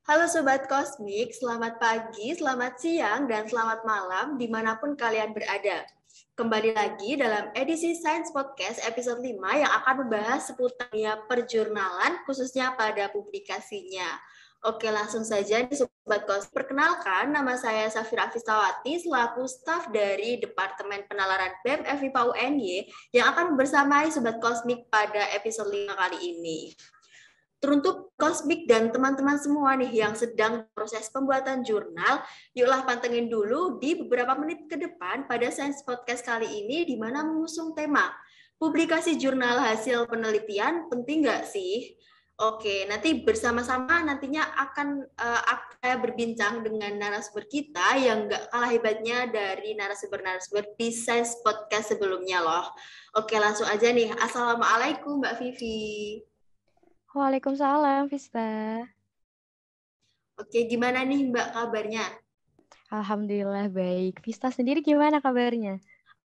Halo Sobat Kosmik, selamat pagi, selamat siang, dan selamat malam dimanapun kalian berada. Kembali lagi dalam edisi Science Podcast episode 5 yang akan membahas seputar dunia perjurnalan, khususnya pada publikasinya. Oke, langsung saja nih Sobat Kosmik. Perkenalkan, nama saya Safira Afistawati, selaku staf dari Departemen Penalaran BEM FIPA UNY yang akan bersamai Sobat Kosmik pada episode 5 kali ini. Teruntuk Kosmik dan teman-teman semua nih yang sedang proses pembuatan jurnal, yuklah pantengin dulu di beberapa menit ke depan pada Science Podcast kali ini di mana mengusung tema publikasi jurnal hasil penelitian penting nggak sih? Oke, nanti bersama-sama nantinya akan berbincang dengan narasumber kita yang nggak kalah hebatnya dari narasumber-narasumber di Science Podcast sebelumnya loh. Oke, langsung aja nih. Assalamualaikum Mbak Vivi. Waalaikumsalam, Vista. Oke, gimana nih Mbak kabarnya? Alhamdulillah baik. Vista sendiri gimana kabarnya?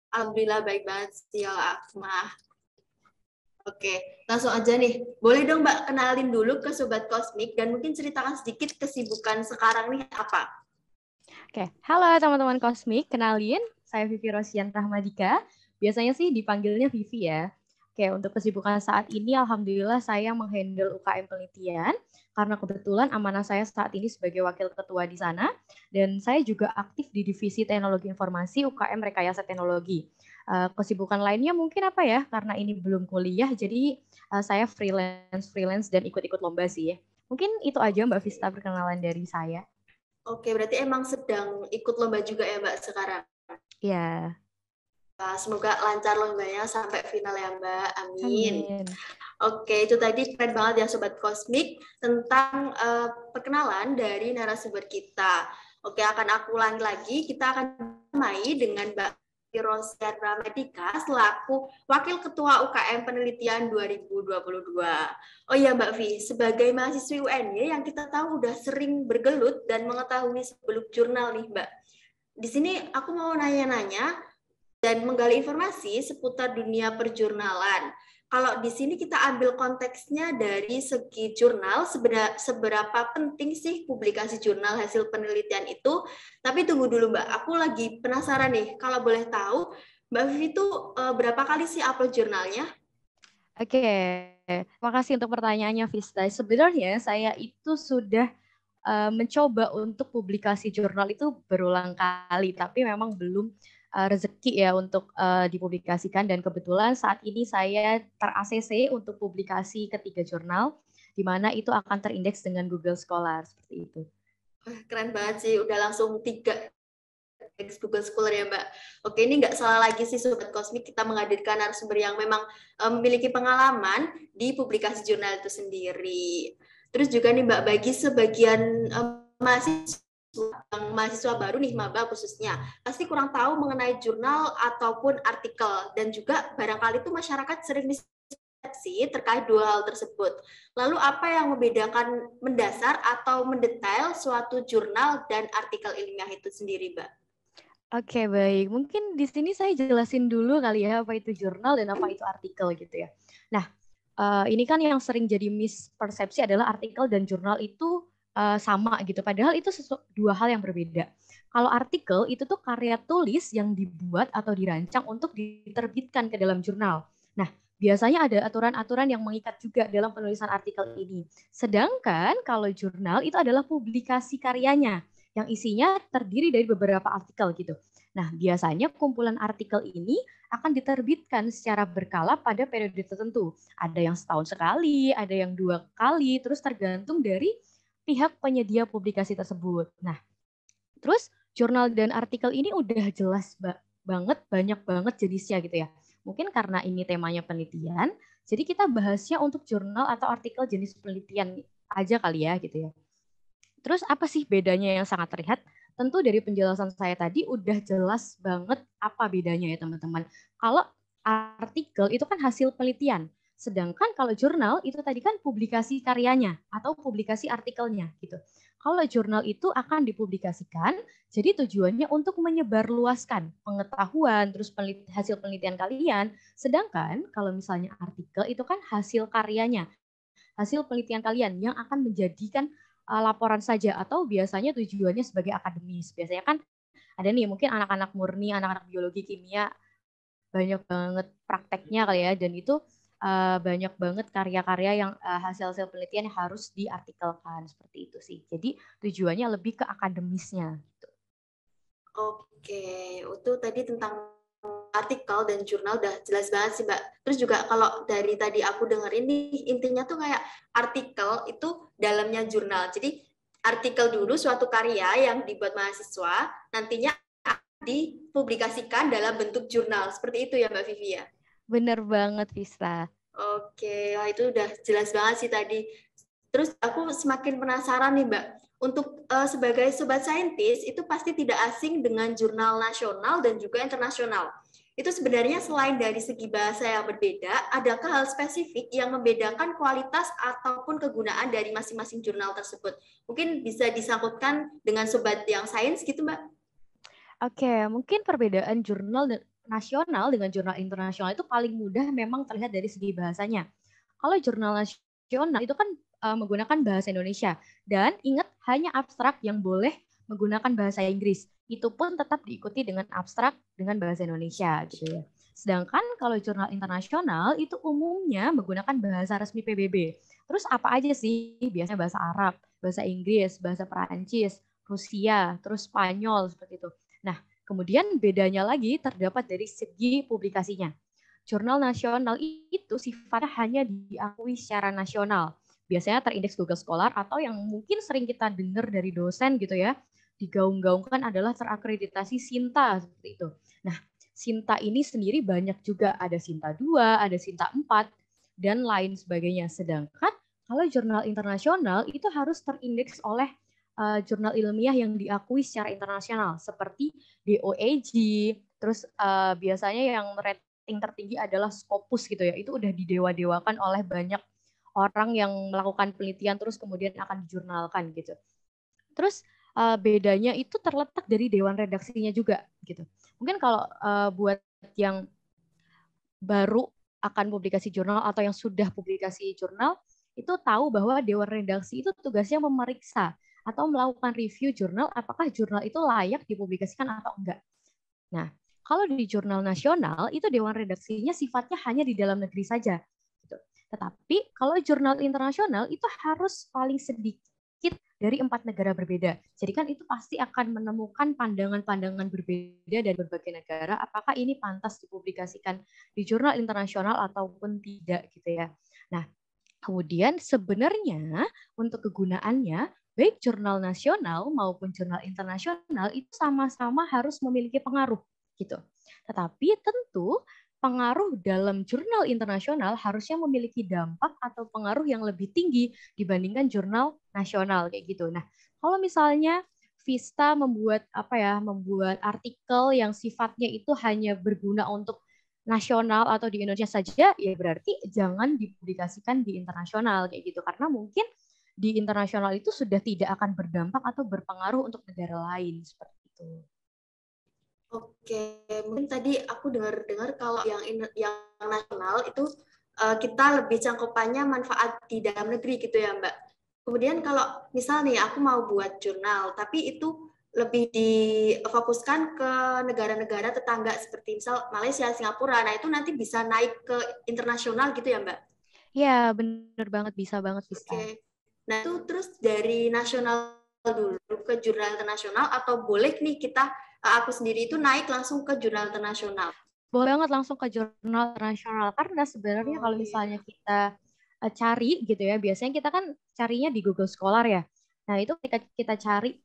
Alhamdulillah baik banget sih ya aku mah. Oke, langsung aja nih. Boleh dong Mbak kenalin dulu ke Sobat Kosmik dan mungkin ceritakan sedikit kesibukan sekarang nih apa? Oke, halo teman-teman Kosmik. Kenalin, saya Vivi Rosian Rahmadika. Biasanya sih dipanggilnya Vivi ya. Oke, untuk kesibukan saat ini, Alhamdulillah saya menghandle UKM penelitian karena kebetulan amanah saya saat ini sebagai wakil ketua di sana. Dan saya juga aktif di Divisi Teknologi Informasi UKM Rekayasa Teknologi. Kesibukan lainnya mungkin apa ya? Karena ini belum kuliah, jadi saya freelance dan ikut-ikut lomba sih ya. Mungkin itu aja Mbak Vista perkenalan dari saya. Oke, berarti emang sedang ikut lomba juga ya Mbak sekarang. Ya, Semoga lancar lombanya sampai final ya Mbak. Amin. amin. Oke, itu tadi keren banget ya Sobat Kosmik tentang perkenalan dari narasumber kita. Oke, akan aku ulangi lagi. Kita akan mulai dengan Mbak Rosian Ramadika selaku Wakil Ketua UKM Penelitian 2022. Oh iya Mbak Vi, sebagai mahasiswi UNY yang kita tahu udah sering bergelut dan mengetahui seluk jurnal nih Mbak. Di sini aku mau nanya-nanya dan menggali informasi seputar dunia perjurnalan. Kalau di sini kita ambil konteksnya dari segi jurnal, seberapa penting sih publikasi jurnal hasil penelitian itu? Tapi tunggu dulu Mbak, aku lagi penasaran nih, kalau boleh tahu, Mbak Vivi itu berapa kali sih upload jurnalnya? Oke, terima kasih untuk pertanyaannya Vista. Sebenarnya saya itu sudah mencoba untuk publikasi jurnal itu berulang kali, tapi memang belum rezeki ya untuk dipublikasikan. Dan kebetulan saat ini saya ter-ACC untuk publikasi ketiga jurnal, di mana itu akan terindeks dengan Google Scholar seperti itu. Keren banget sih, udah langsung 3 Google Scholar ya Mbak. Oke, ini nggak salah lagi sih Sobat Kosmik, kita menghadirkan narasumber yang memang memiliki pengalaman di publikasi jurnal itu sendiri. Terus juga nih Mbak, bagi sebagian mahasiswa baru nih maba khususnya pasti kurang tahu mengenai jurnal ataupun artikel, dan juga barangkali itu masyarakat sering sih terkait dua hal tersebut. Lalu apa yang membedakan mendasar atau mendetail suatu jurnal dan artikel ilmiah itu sendiri, Mbak? Oke, baik. Mungkin di sini saya jelasin dulu kali ya apa itu jurnal dan apa itu artikel gitu ya. Nah, ini kan yang sering jadi mispersepsi adalah artikel dan jurnal itu sama gitu. Padahal itu dua hal yang berbeda. Kalau artikel itu tuh karya tulis yang dibuat atau dirancang untuk diterbitkan ke dalam jurnal. Nah, biasanya ada aturan-aturan yang mengikat juga dalam penulisan artikel ini. Sedangkan kalau jurnal itu adalah publikasi karyanya yang isinya terdiri dari beberapa artikel gitu. Nah, biasanya kumpulan artikel ini akan diterbitkan secara berkala pada periode tertentu. Ada yang setahun sekali, ada yang 2 kali, terus tergantung dari pihak penyedia publikasi tersebut. Nah, terus jurnal dan artikel ini udah jelas banget, banyak banget jenisnya gitu ya. Mungkin karena ini temanya penelitian, jadi kita bahasnya untuk jurnal atau artikel jenis penelitian aja kali ya gitu ya. Terus apa sih bedanya yang sangat terlihat? Tentu dari penjelasan saya tadi udah jelas banget apa bedanya ya teman-teman. Kalau artikel itu kan hasil penelitian, sedangkan kalau jurnal itu tadi kan publikasi karyanya atau publikasi artikelnya gitu. Kalau jurnal itu akan dipublikasikan, jadi tujuannya untuk menyebarluaskan pengetahuan terus hasil penelitian kalian. Sedangkan kalau misalnya artikel itu kan hasil karyanya, hasil penelitian kalian yang akan menjadikan laporan saja atau biasanya tujuannya sebagai akademis. Biasanya kan ada nih mungkin anak-anak murni, anak-anak biologi, kimia, banyak banget prakteknya kali ya, dan itu banyak banget karya-karya yang hasil-hasil penelitian yang harus diartikelkan seperti itu sih. Jadi tujuannya lebih ke akademisnya. Gitu. Oke, itu tadi tentang artikel dan jurnal udah jelas banget sih Mbak. Terus juga kalau dari tadi aku denger ini intinya tuh kayak artikel itu dalamnya jurnal. Jadi artikel dulu suatu karya yang dibuat mahasiswa nantinya dipublikasikan dalam bentuk jurnal. Seperti itu ya Mbak Vivi ya? Bener banget, Vista. Oke, wah itu udah jelas banget sih tadi. Terus aku semakin penasaran nih Mbak, untuk sebagai sobat saintis itu pasti tidak asing dengan jurnal nasional dan juga internasional. Itu sebenarnya selain dari segi bahasa yang berbeda, adakah hal spesifik yang membedakan kualitas ataupun kegunaan dari masing-masing jurnal tersebut? Mungkin bisa disangkutkan dengan sobat yang sains gitu Mbak? Oke, mungkin perbedaan jurnal nasional dengan jurnal internasional itu paling mudah memang terlihat dari segi bahasanya. Kalau jurnal nasional itu kan menggunakan bahasa Indonesia, dan ingat hanya abstrak yang boleh menggunakan bahasa Inggris. Itu pun tetap diikuti dengan abstrak dengan bahasa Indonesia gitu ya. Sedangkan kalau jurnal internasional itu umumnya menggunakan bahasa resmi PBB. Terus apa aja sih? Biasanya bahasa Arab, bahasa Inggris, bahasa Perancis, Rusia, terus Spanyol seperti itu. Nah, kemudian bedanya lagi terdapat dari segi publikasinya. Jurnal nasional itu sifatnya hanya diakui secara nasional. Biasanya terindeks Google Scholar atau yang mungkin sering kita dengar dari dosen gitu ya, digaung-gaungkan adalah terakreditasi Sinta seperti itu. Nah, Sinta ini sendiri banyak juga, ada Sinta 2, ada Sinta 4, dan lain sebagainya. Sedangkan kalau jurnal internasional itu harus terindeks oleh jurnal ilmiah yang diakui secara internasional seperti DOAG, terus biasanya yang rating tertinggi adalah Scopus gitu ya. Itu udah didewa-dewakan oleh banyak orang yang melakukan penelitian terus kemudian akan dijurnalkan gitu. Terus bedanya itu terletak dari dewan redaksinya juga gitu. Mungkin kalau buat yang baru akan publikasi jurnal atau yang sudah publikasi jurnal itu tahu bahwa dewan redaksi itu tugasnya memeriksa atau melakukan review jurnal apakah jurnal itu layak dipublikasikan atau enggak. Nah, kalau di jurnal nasional itu dewan redaksinya sifatnya hanya di dalam negeri saja. Gitu. Tetapi kalau jurnal internasional itu harus paling sedikit dari 4 negara berbeda. Jadi kan itu pasti akan menemukan pandangan-pandangan berbeda dari berbagai negara. Apakah ini pantas dipublikasikan di jurnal internasional ataupun tidak gitu ya. Nah, kemudian sebenarnya untuk kegunaannya baik jurnal nasional maupun jurnal internasional itu sama-sama harus memiliki pengaruh gitu. Tetapi tentu pengaruh dalam jurnal internasional harusnya memiliki dampak atau pengaruh yang lebih tinggi dibandingkan jurnal nasional kayak gitu. Nah, kalau misalnya Vista membuat artikel yang sifatnya itu hanya berguna untuk nasional atau di Indonesia saja, ya berarti jangan dipublikasikan di internasional kayak gitu. Karena mungkin di internasional itu sudah tidak akan berdampak atau berpengaruh untuk negara lain seperti itu. Oke, mungkin tadi aku dengar kalau yang nasional itu kita lebih cangkupannya manfaat di dalam negeri gitu ya Mbak. Kemudian kalau misal nih aku mau buat jurnal, tapi itu lebih difokuskan ke negara-negara tetangga seperti misal Malaysia, Singapura. Nah itu nanti bisa naik ke internasional gitu ya Mbak? Ya, benar banget, bisa banget, bisa. Oke. Nah itu terus dari nasional dulu ke jurnal internasional atau boleh nih kita aku sendiri itu naik langsung ke jurnal internasional. Boleh banget langsung ke jurnal internasional karena sebenarnya Oh kalau iya. misalnya kita cari gitu ya, biasanya kita kan carinya di Google Scholar ya. Nah, itu ketika kita cari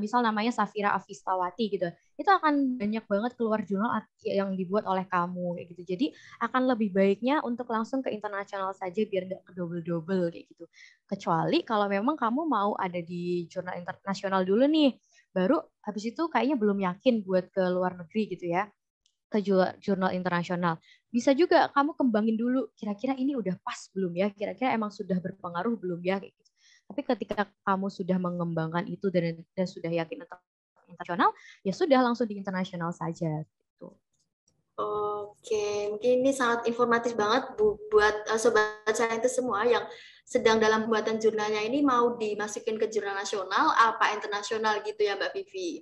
misal namanya Safira Afistawati gitu, itu akan banyak banget keluar jurnal yang dibuat oleh kamu kayak gitu. Jadi akan lebih baiknya untuk langsung ke internasional saja biar nggak kedouble-double kayak gitu. Kecuali kalau memang kamu mau ada di jurnal internasional dulu nih, baru habis itu kayaknya belum yakin buat ke luar negeri gitu ya, ke jurnal internasional. Bisa juga kamu kembangin dulu, kira-kira ini udah pas belum ya? Kira-kira emang sudah berpengaruh belum ya? Kayak gitu. Tapi ketika kamu sudah mengembangkan itu dan sudah yakin untuk internasional, ya sudah langsung di internasional saja. Gitu. Oke, mungkin ini sangat informatif banget buat sobat saintis semua yang sedang dalam pembuatan jurnalnya ini mau dimasukin ke jurnal nasional apa internasional gitu ya Mbak Vivi.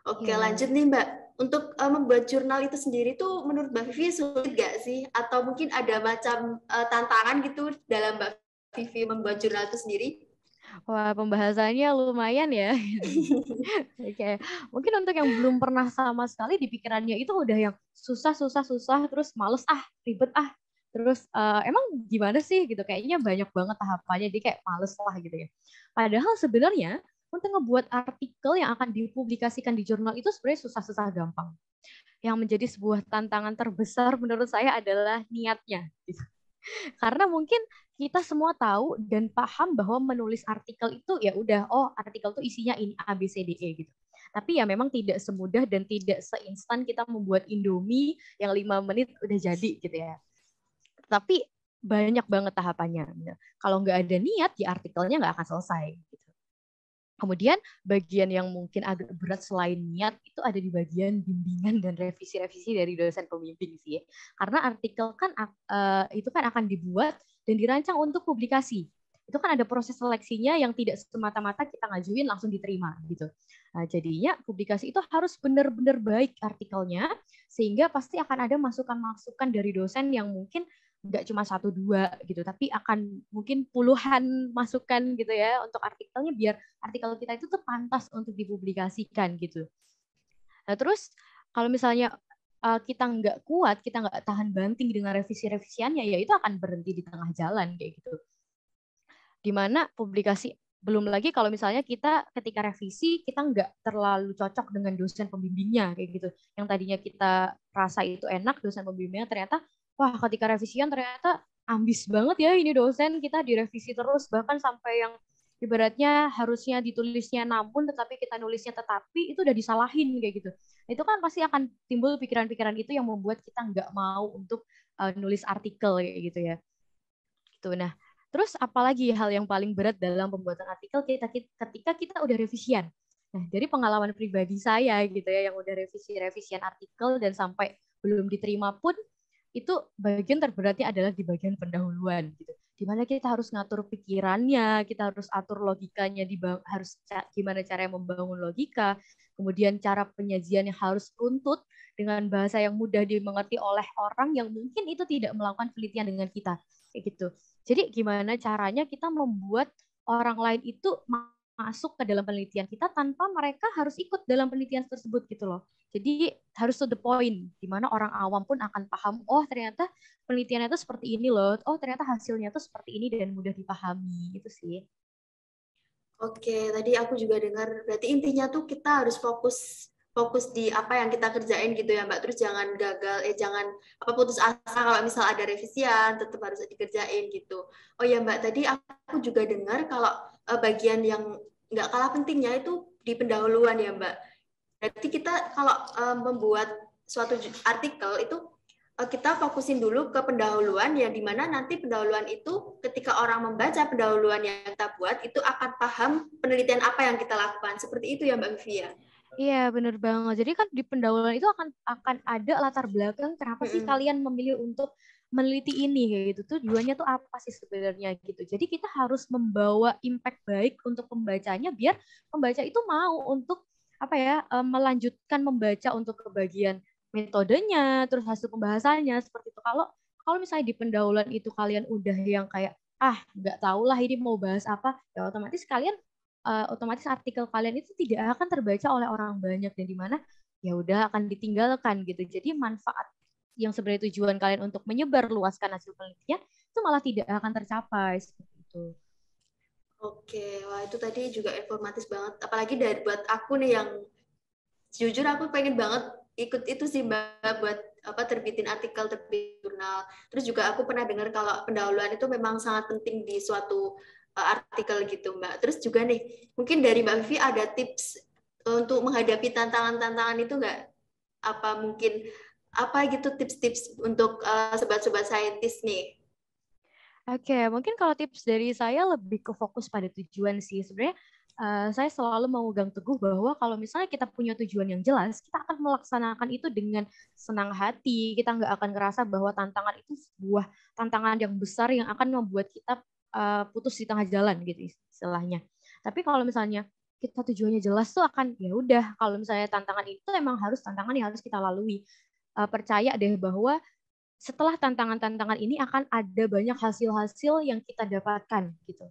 Oke, Iya. lanjut nih Mbak. Untuk membuat jurnal itu sendiri tuh menurut Mbak Vivi sulit gak sih? Atau mungkin ada macam tantangan gitu dalam Mbak Vivi membuat jurnal itu sendiri? Wah, pembahasannya lumayan ya. Oke, mungkin untuk yang belum pernah sama sekali di pikirannya itu udah yang susah, susah, susah, terus males ribet terus emang gimana sih gitu, kayaknya banyak banget tahapannya, jadi kayak males lah gitu ya. Padahal sebenarnya untuk ngebuat artikel yang akan dipublikasikan di jurnal itu sebenarnya susah-susah gampang. Yang menjadi sebuah tantangan terbesar menurut saya adalah niatnya. Gitu. Karena mungkin kita semua tahu dan paham bahwa menulis artikel itu ya udah, oh artikel itu isinya ini A, B, C, D, E gitu. Tapi ya memang tidak semudah dan tidak seinstan kita membuat Indomie yang 5 menit udah jadi gitu ya. Tapi banyak banget tahapannya. Kalau nggak ada niat, ya artikelnya nggak akan selesai. Gitu. Kemudian bagian yang mungkin agak berat selain niat itu ada di bagian bimbingan dan revisi-revisi dari dosen pembimbing sih. Karena artikel kan itu kan akan dibuat dan dirancang untuk publikasi. Itu kan ada proses seleksinya yang tidak semata-mata kita ngajuin langsung diterima gitu. Nah, jadinya publikasi itu harus benar-benar baik artikelnya sehingga pasti akan ada masukan-masukan dari dosen yang mungkin nggak cuma 1-2 gitu, tapi akan mungkin puluhan masukan gitu ya untuk artikelnya biar artikel kita itu tuh pantas untuk dipublikasikan gitu. Nah terus kalau misalnya kita nggak kuat, kita nggak tahan banting dengan revisi-revisiannya, ya itu akan berhenti di tengah jalan kayak gitu. Dimana publikasi belum lagi kalau misalnya kita ketika revisi kita nggak terlalu cocok dengan dosen pembimbingnya kayak gitu. Yang tadinya kita rasa itu enak, dosen pembimbingnya ternyata wah ketika revisian ternyata ambis banget ya ini dosen, kita direvisi terus bahkan sampai yang ibaratnya harusnya ditulisnya namun tetapi kita nulisnya tetapi itu udah disalahin kayak gitu. Itu kan pasti akan timbul pikiran-pikiran itu yang membuat kita nggak mau untuk nulis artikel kayak gitu ya. Gitu. Nah, terus apalagi hal yang paling berat dalam pembuatan artikel ketika kita udah revisian. Nah, dari pengalaman pribadi saya gitu ya yang udah revisian artikel dan sampai belum diterima pun itu bagian terberatnya adalah di bagian pendahuluan gitu. Di mana kita harus ngatur pikirannya, kita harus atur logikanya, harus gimana cara membangun logika, kemudian cara penyajian yang harus runtut dengan bahasa yang mudah dimengerti oleh orang yang mungkin itu tidak melakukan penelitian dengan kita kayak gitu. Jadi gimana caranya kita membuat orang lain itu masuk ke dalam penelitian kita tanpa mereka harus ikut dalam penelitian tersebut gitu loh. Jadi harus to the point, di mana orang awam pun akan paham, oh ternyata penelitiannya itu seperti ini loh, oh ternyata hasilnya itu seperti ini dan mudah dipahami, gitu sih. Oke, tadi aku juga dengar, berarti intinya tuh kita harus fokus di apa yang kita kerjain gitu ya Mbak. Terus jangan jangan putus asa kalau misal ada revisian, tetap harus dikerjain gitu. Oh ya Mbak, tadi aku juga dengar kalau bagian yang nggak kalah pentingnya itu di pendahuluan ya Mbak. Berarti kita kalau membuat suatu artikel itu kita fokusin dulu ke pendahuluan ya, di mana nanti pendahuluan itu ketika orang membaca pendahuluan yang kita buat itu akan paham penelitian apa yang kita lakukan. Seperti itu ya Mbak Vivi ya. Iya, bener banget. Jadi kan di pendahuluan itu akan ada latar belakang kenapa sih kalian memilih untuk meneliti ini kayak gitu. Tujuannya tuh apa sih sebenarnya gitu. Jadi kita harus membawa impact baik untuk pembacanya biar pembaca itu mau untuk apa ya melanjutkan membaca untuk kebagian metodenya, terus hasil pembahasannya seperti itu. Kalau misalnya di pendahuluan itu kalian udah yang kayak nggak tahu lah ini mau bahas apa, ya otomatis artikel kalian itu tidak akan terbaca oleh orang banyak dan di mana ya udah akan ditinggalkan gitu. Jadi manfaat yang sebenarnya tujuan kalian untuk menyebar luaskan hasil penelitian itu malah tidak akan tercapai seperti itu. Oke, wah itu tadi juga informatif banget. Apalagi dari buat aku nih yang jujur aku pengen banget ikut itu sih Mbak buat terbitin artikel, terbit jurnal. Terus juga aku pernah dengar kalau pendahuluan itu memang sangat penting di suatu artikel gitu Mbak. Terus juga nih, mungkin dari Mbak Vivi ada tips untuk menghadapi tantangan-tantangan itu nggak? Mungkin apa gitu tips-tips untuk sobat-sobat saintis nih? Oke, mungkin kalau tips dari saya lebih ke fokus pada tujuan sih. Sebenarnya saya selalu memegang teguh bahwa kalau misalnya kita punya tujuan yang jelas, kita akan melaksanakan itu dengan senang hati. Kita nggak akan ngerasa bahwa tantangan itu sebuah tantangan yang besar yang akan membuat kita putus di tengah jalan gitu istilahnya. Tapi kalau misalnya kita tujuannya jelas tuh akan ya udah, kalau misalnya tantangan itu emang harus tantangan yang harus kita lalui. Percaya deh bahwa setelah tantangan-tantangan ini akan ada banyak hasil-hasil yang kita dapatkan gitu.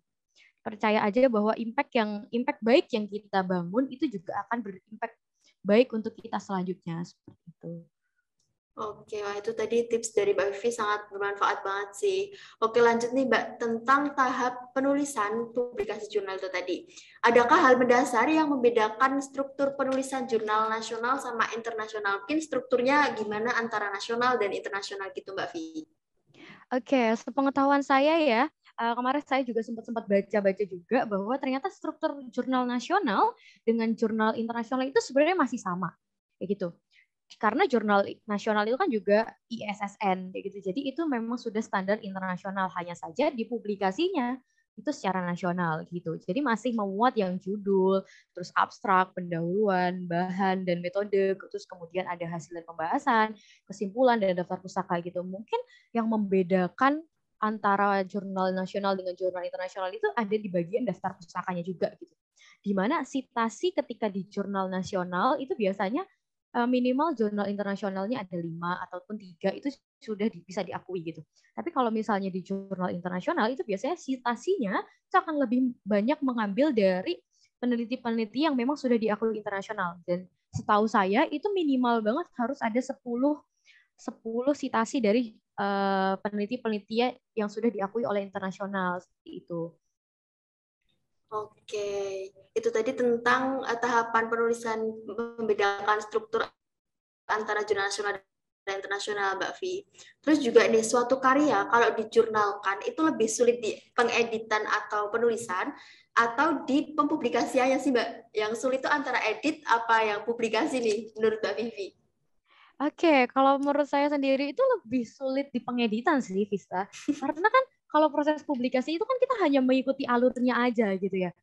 Percaya aja bahwa impact baik yang kita bangun itu juga akan berimpact baik untuk kita selanjutnya seperti itu. Oke, wah itu tadi tips dari Mbak Vivi sangat bermanfaat banget sih. Oke, lanjut nih Mbak, tentang tahap penulisan publikasi jurnal itu tadi. Adakah hal mendasar yang membedakan struktur penulisan jurnal nasional sama internasional? Mungkin strukturnya gimana antara nasional dan internasional gitu Mbak Vivi? Oke, sepengetahuan saya ya, kemarin saya juga sempat baca-baca juga bahwa ternyata struktur jurnal nasional dengan jurnal internasional itu sebenarnya masih sama, kayak gitu. Karena jurnal nasional itu kan juga ISSN, kayak gitu. Jadi itu memang sudah standar internasional, hanya saja di publikasinya itu secara nasional gitu. Jadi masih memuat yang judul, terus abstrak, pendahuluan, bahan dan metode, terus kemudian ada hasil dan pembahasan, kesimpulan dan daftar pustaka gitu. Mungkin yang membedakan antara jurnal nasional dengan jurnal internasional itu ada di bagian daftar pustakanya juga gitu. Di mana sitasi ketika di jurnal nasional itu biasanya minimal jurnal internasionalnya ada 5 ataupun 3 itu sudah bisa diakui gitu. Tapi kalau misalnya di jurnal internasional itu biasanya citasinya itu akan lebih banyak mengambil dari peneliti-peneliti yang memang sudah diakui internasional. Dan setahu saya itu minimal banget harus ada 10 citasi dari peneliti-peneliti yang sudah diakui oleh internasional seperti itu. Oke, itu tadi tentang tahapan penulisan membedakan struktur antara jurnal nasional dan internasional, Mbak Vi. Terus juga nih, suatu karya kalau dijurnalkan itu lebih sulit di pengeditan atau penulisan atau di pempublikasiannya sih, Mbak. Yang sulit itu antara edit apa yang publikasi nih, menurut Mbak Vivi? Oke, kalau menurut saya sendiri itu lebih sulit di pengeditan sih, Vista. Karena kan kalau proses publikasi itu kan kita hanya mengikuti alurnya aja gitu ya.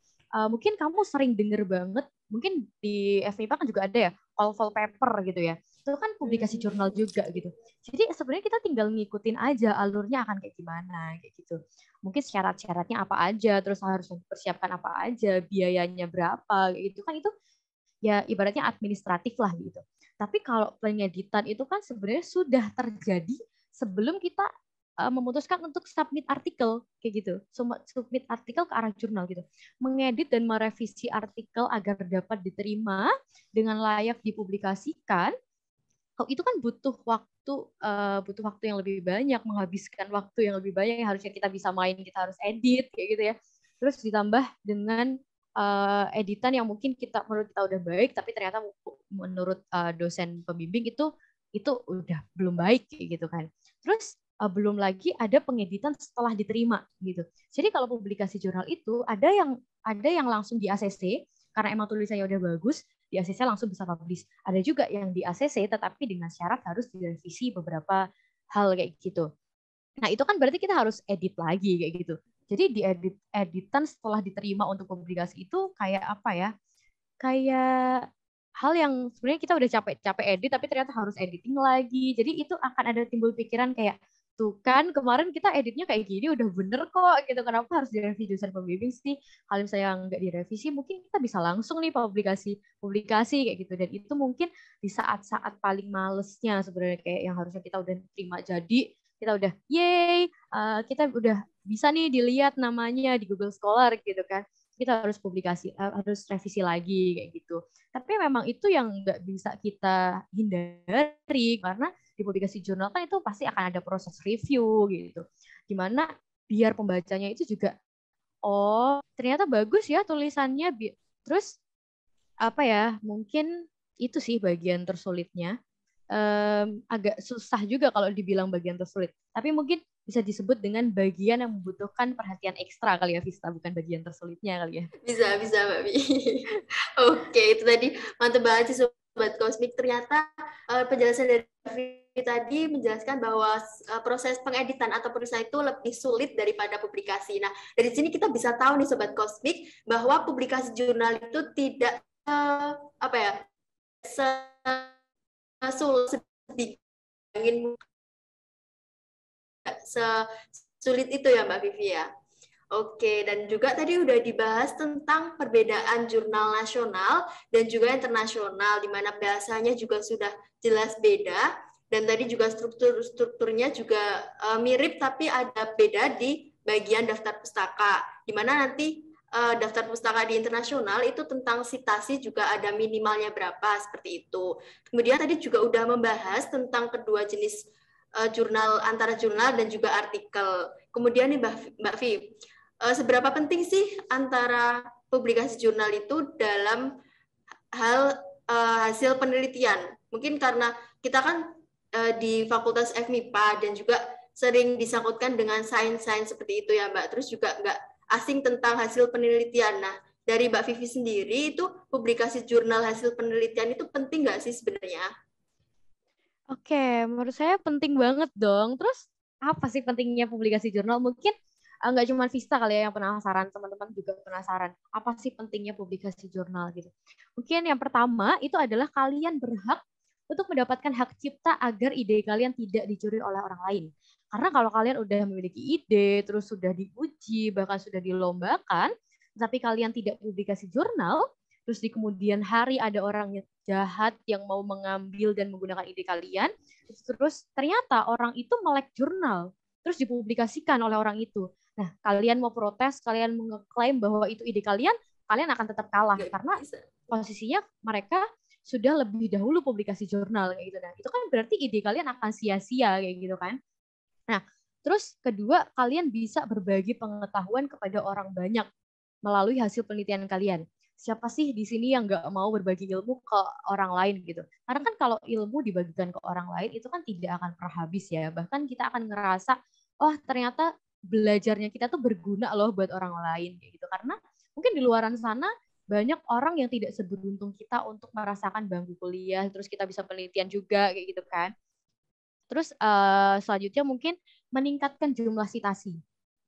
Mungkin kamu sering denger banget, mungkin di FMIPA kan juga ada ya, oval paper gitu ya. Itu kan publikasi jurnal juga gitu. Jadi sebenarnya kita tinggal ngikutin aja alurnya akan kayak gimana, kayak gitu. Mungkin syarat-syaratnya apa aja, terus harus mempersiapkan apa aja, biayanya berapa, kayak gitu kan itu ya ibaratnya administratif lah gitu. Tapi kalau pengeditan itu kan sebenarnya sudah terjadi sebelum kita memutuskan untuk submit artikel kayak gitu. Submit artikel ke arah jurnal gitu. Mengedit dan merevisi artikel agar dapat diterima dengan layak dipublikasikan. Kalau itu kan butuh waktu yang lebih banyak, menghabiskan waktu yang lebih banyak yang harusnya kita bisa main, kita harus edit kayak gitu ya. Terus ditambah dengan editan yang mungkin menurut kita udah baik tapi ternyata menurut dosen pembimbing itu udah belum baik gitu kan. Terus belum lagi ada pengeditan setelah diterima gitu. Jadi kalau publikasi jurnal itu ada yang langsung di ACC karena emang tulisannya udah bagus, di ACC langsung bisa publish. Ada juga yang di ACC tetapi dengan syarat harus direvisi beberapa hal kayak gitu. Nah, itu kan berarti kita harus edit lagi kayak gitu. Jadi di editan setelah diterima untuk publikasi itu kayak apa ya? Kayak hal yang sebenarnya kita udah capek-capek edit tapi ternyata harus editing lagi. Jadi itu akan ada timbul pikiran kayak tuh kan kemarin kita editnya kayak gini udah bener kok gitu, kenapa harus direvisi dosen pembimbing sih? Kalau misalnya nggak direvisi mungkin kita bisa langsung nih publikasi kayak gitu. Dan itu mungkin di saat-saat paling malesnya sebenarnya kayak yang harusnya kita udah terima jadi kita udah yay, kita udah bisa nih dilihat namanya di Google Scholar gitu kan, kita harus harus revisi lagi kayak gitu. Tapi memang itu yang nggak bisa kita hindari karena di publikasi jurnal kan itu pasti akan ada proses review gitu, gimana biar pembacanya itu juga oh ternyata bagus ya tulisannya, terus apa ya, mungkin itu sih bagian tersulitnya. Agak susah juga kalau dibilang bagian tersulit. Tapi mungkin bisa disebut dengan bagian yang membutuhkan perhatian ekstra kali ya, Vista, bukan bagian tersulitnya kali ya. Bisa, Mbak Vi. Oke, itu tadi mantep banget sih Sobat Kosmik, ternyata penjelasan dari Vivi tadi menjelaskan bahwa proses pengeditan atau penulisan itu lebih sulit daripada publikasi. Nah, dari sini kita bisa tahu nih Sobat Kosmik bahwa publikasi jurnal itu tidak sesulit sesulit itu ya Mbak Vivi ya. Oke, dan juga tadi udah dibahas tentang perbedaan jurnal nasional dan juga internasional, di mana bahasanya juga sudah jelas beda, dan tadi juga strukturnya juga mirip, tapi ada beda di bagian daftar pustaka, di mana nanti daftar pustaka di internasional itu tentang sitasi juga ada minimalnya berapa, seperti itu. Kemudian tadi juga udah membahas tentang kedua jenis jurnal, antara jurnal dan juga artikel. Kemudian nih Mbak Vivi, seberapa penting sih antara publikasi jurnal itu dalam hal hasil penelitian? Mungkin karena kita kan di Fakultas FMIPA dan juga sering disangkutkan dengan sains-sains seperti itu ya Mbak. Terus juga nggak asing tentang hasil penelitian. Nah, dari Mbak Vivi sendiri itu publikasi jurnal hasil penelitian itu penting nggak sih sebenarnya? Oke, menurut saya penting banget dong. Terus apa sih pentingnya publikasi jurnal? Mungkin nggak cuma Vista kali ya yang penasaran, teman-teman juga penasaran. Apa sih pentingnya publikasi jurnal gitu? Mungkin yang pertama itu adalah kalian berhak untuk mendapatkan hak cipta agar ide kalian tidak dicuri oleh orang lain. Karena kalau kalian udah memiliki ide, terus sudah diuji, bahkan sudah dilombakan, tapi kalian tidak publikasi jurnal, terus di kemudian hari ada orang yang jahat yang mau mengambil dan menggunakan ide kalian, terus ternyata orang itu melek jurnal, terus dipublikasikan oleh orang itu. Nah, kalian mau protes, kalian mengklaim bahwa itu ide kalian, kalian akan tetap kalah karena posisinya mereka sudah lebih dahulu publikasi jurnal kayak gitu. Nah, itu kan berarti ide kalian akan sia-sia kayak gitu kan. Nah, terus kedua, kalian bisa berbagi pengetahuan kepada orang banyak melalui hasil penelitian kalian. Siapa sih di sini yang nggak mau berbagi ilmu ke orang lain gitu? Karena kan kalau ilmu dibagikan ke orang lain itu kan tidak akan pernah habis ya. Bahkan kita akan ngerasa, oh ternyata belajarnya kita tuh berguna loh buat orang lain kayak gitu. Karena mungkin di luaran sana banyak orang yang tidak seberuntung kita untuk merasakan bangku kuliah, terus kita bisa penelitian juga kayak gitu kan. Terus selanjutnya mungkin meningkatkan jumlah citasi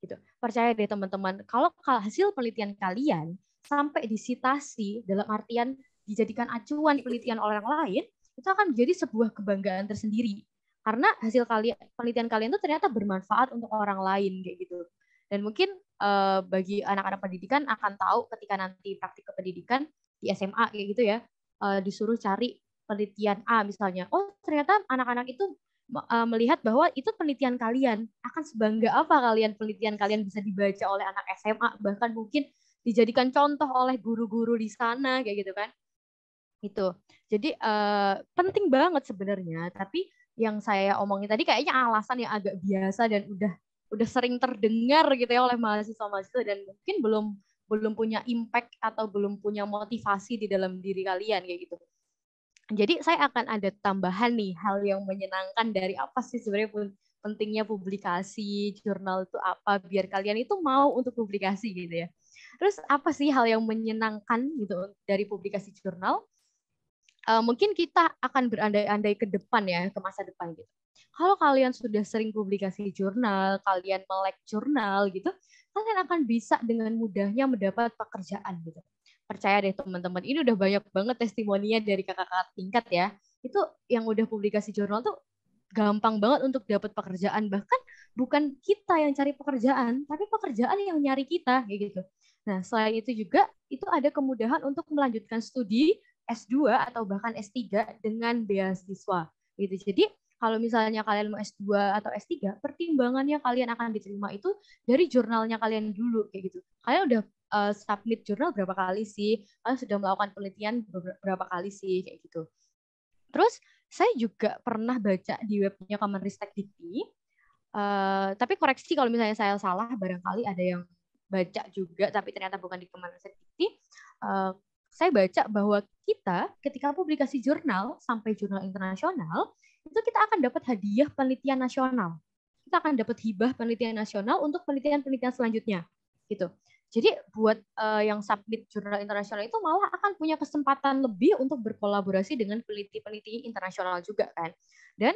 gitu. Percaya deh teman-teman, kalau hasil penelitian kalian sampai disitasi dalam artian dijadikan acuan penelitian orang lain, itu akan menjadi sebuah kebanggaan tersendiri. Karena hasil penelitian kalian itu ternyata bermanfaat untuk orang lain kayak gitu. Dan mungkin bagi anak-anak pendidikan akan tahu ketika nanti praktik kependidikan di SMA kayak gitu ya, disuruh cari penelitian A misalnya. Oh, ternyata anak-anak itu melihat bahwa itu penelitian kalian, akan sebangga apa kalian penelitian kalian bisa dibaca oleh anak SMA, bahkan mungkin dijadikan contoh oleh guru-guru di sana kayak gitu kan. Itu. Jadi penting banget sebenarnya, tapi yang saya omongin tadi kayaknya alasan yang agak biasa dan udah sering terdengar gitu ya oleh mahasiswa-mahasiswa dan mungkin belum punya impact atau belum punya motivasi di dalam diri kalian kayak gitu. Jadi saya akan ada tambahan nih hal yang menyenangkan dari apa sih sebenarnya pentingnya publikasi jurnal itu apa biar kalian itu mau untuk publikasi gitu ya. Terus apa sih hal yang menyenangkan gitu dari publikasi jurnal? Mungkin kita akan berandai-andai ke depan ya, ke masa depan gitu. Kalau kalian sudah sering publikasi jurnal, kalian melek jurnal gitu, kalian akan bisa dengan mudahnya mendapat pekerjaan gitu. Percaya deh teman-teman, ini udah banyak banget testimoninya dari kakak-kakak tingkat ya. Itu yang udah publikasi jurnal tuh gampang banget untuk dapat pekerjaan. Bahkan bukan kita yang cari pekerjaan, tapi pekerjaan yang nyari kita kayak gitu. Nah, selain itu juga itu ada kemudahan untuk melanjutkan studi S2 atau bahkan S3 dengan beasiswa gitu. Jadi kalau misalnya kalian mau S2 atau S3, pertimbangannya kalian akan diterima itu dari jurnalnya kalian dulu kayak gitu. Kalian udah submit jurnal berapa kali sih? Kalian sudah melakukan penelitian berapa kali sih kayak gitu. Terus saya juga pernah baca di webnya Kemenristek-Dikti, tapi koreksi kalau misalnya saya salah, barangkali ada yang baca juga, tapi ternyata bukan di Kemenristek-Dikti. Saya baca bahwa kita ketika publikasi jurnal sampai jurnal internasional, itu kita akan dapat hadiah penelitian nasional. Kita akan dapat hibah penelitian nasional untuk penelitian-penelitian selanjutnya. Gitu. Jadi buat yang submit jurnal internasional itu malah akan punya kesempatan lebih untuk berkolaborasi dengan peneliti-peneliti internasional juga kan. Dan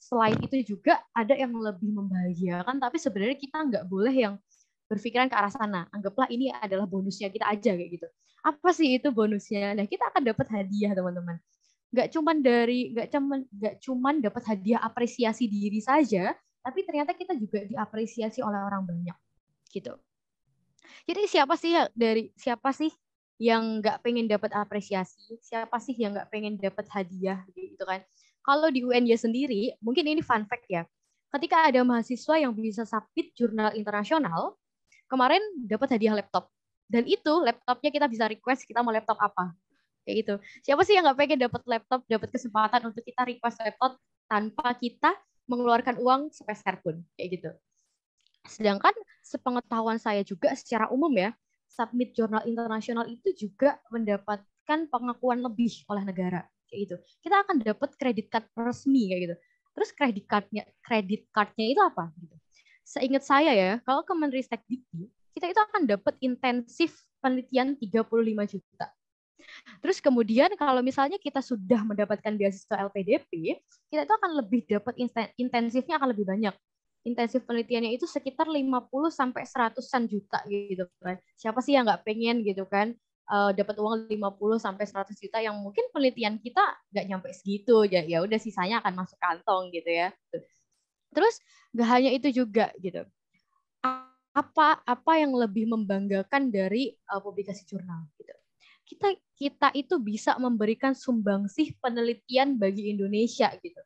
selain itu juga ada yang lebih membahagiakan, tapi sebenarnya kita nggak boleh yang berpikiran ke arah sana. Anggaplah ini adalah bonusnya kita aja kayak gitu. Apa sih itu bonusnya? Nah, kita akan dapat hadiah, teman-teman. Nggak cuman dapat hadiah apresiasi diri saja, tapi ternyata kita juga diapresiasi oleh orang banyak gitu. Jadi siapa sih yang nggak pengen dapat apresiasi? Siapa sih yang nggak pengen dapat hadiah gitu kan? Kalau di UNY sendiri, mungkin ini fun fact ya. Ketika ada mahasiswa yang bisa submit jurnal internasional, kemarin dapat hadiah laptop. Dan itu laptopnya kita bisa request kita mau laptop apa. Kayak gitu. Siapa sih yang nggak pengen dapat laptop, dapat kesempatan untuk kita request laptop tanpa kita mengeluarkan uang sepeser pun. Kayak gitu. Sedangkan sepengetahuan saya juga secara umum ya, submit jurnal internasional itu juga mendapatkan pengakuan lebih oleh negara kayak gitu. Kita akan dapat kredit card resmi kayak gitu. Terus kredit cardnya itu apa gitu. Seingat saya ya, kalau Kemenristek-Dikti, kita itu akan dapat intensif penelitian 35 juta. Terus kemudian kalau misalnya kita sudah mendapatkan beasiswa LPDP, kita itu akan lebih dapat intensifnya akan lebih banyak. Intensif penelitiannya itu sekitar 50 sampai 100-an juta gitu kan. Siapa sih yang nggak pengen gitu kan dapat uang 50 sampai 100 juta yang mungkin penelitian kita nggak nyampe segitu. Ya udah sisanya akan masuk kantong gitu ya. Terus nggak hanya itu juga gitu. Apa yang lebih membanggakan dari publikasi jurnal gitu. Kita itu bisa memberikan sumbangsih penelitian bagi Indonesia gitu.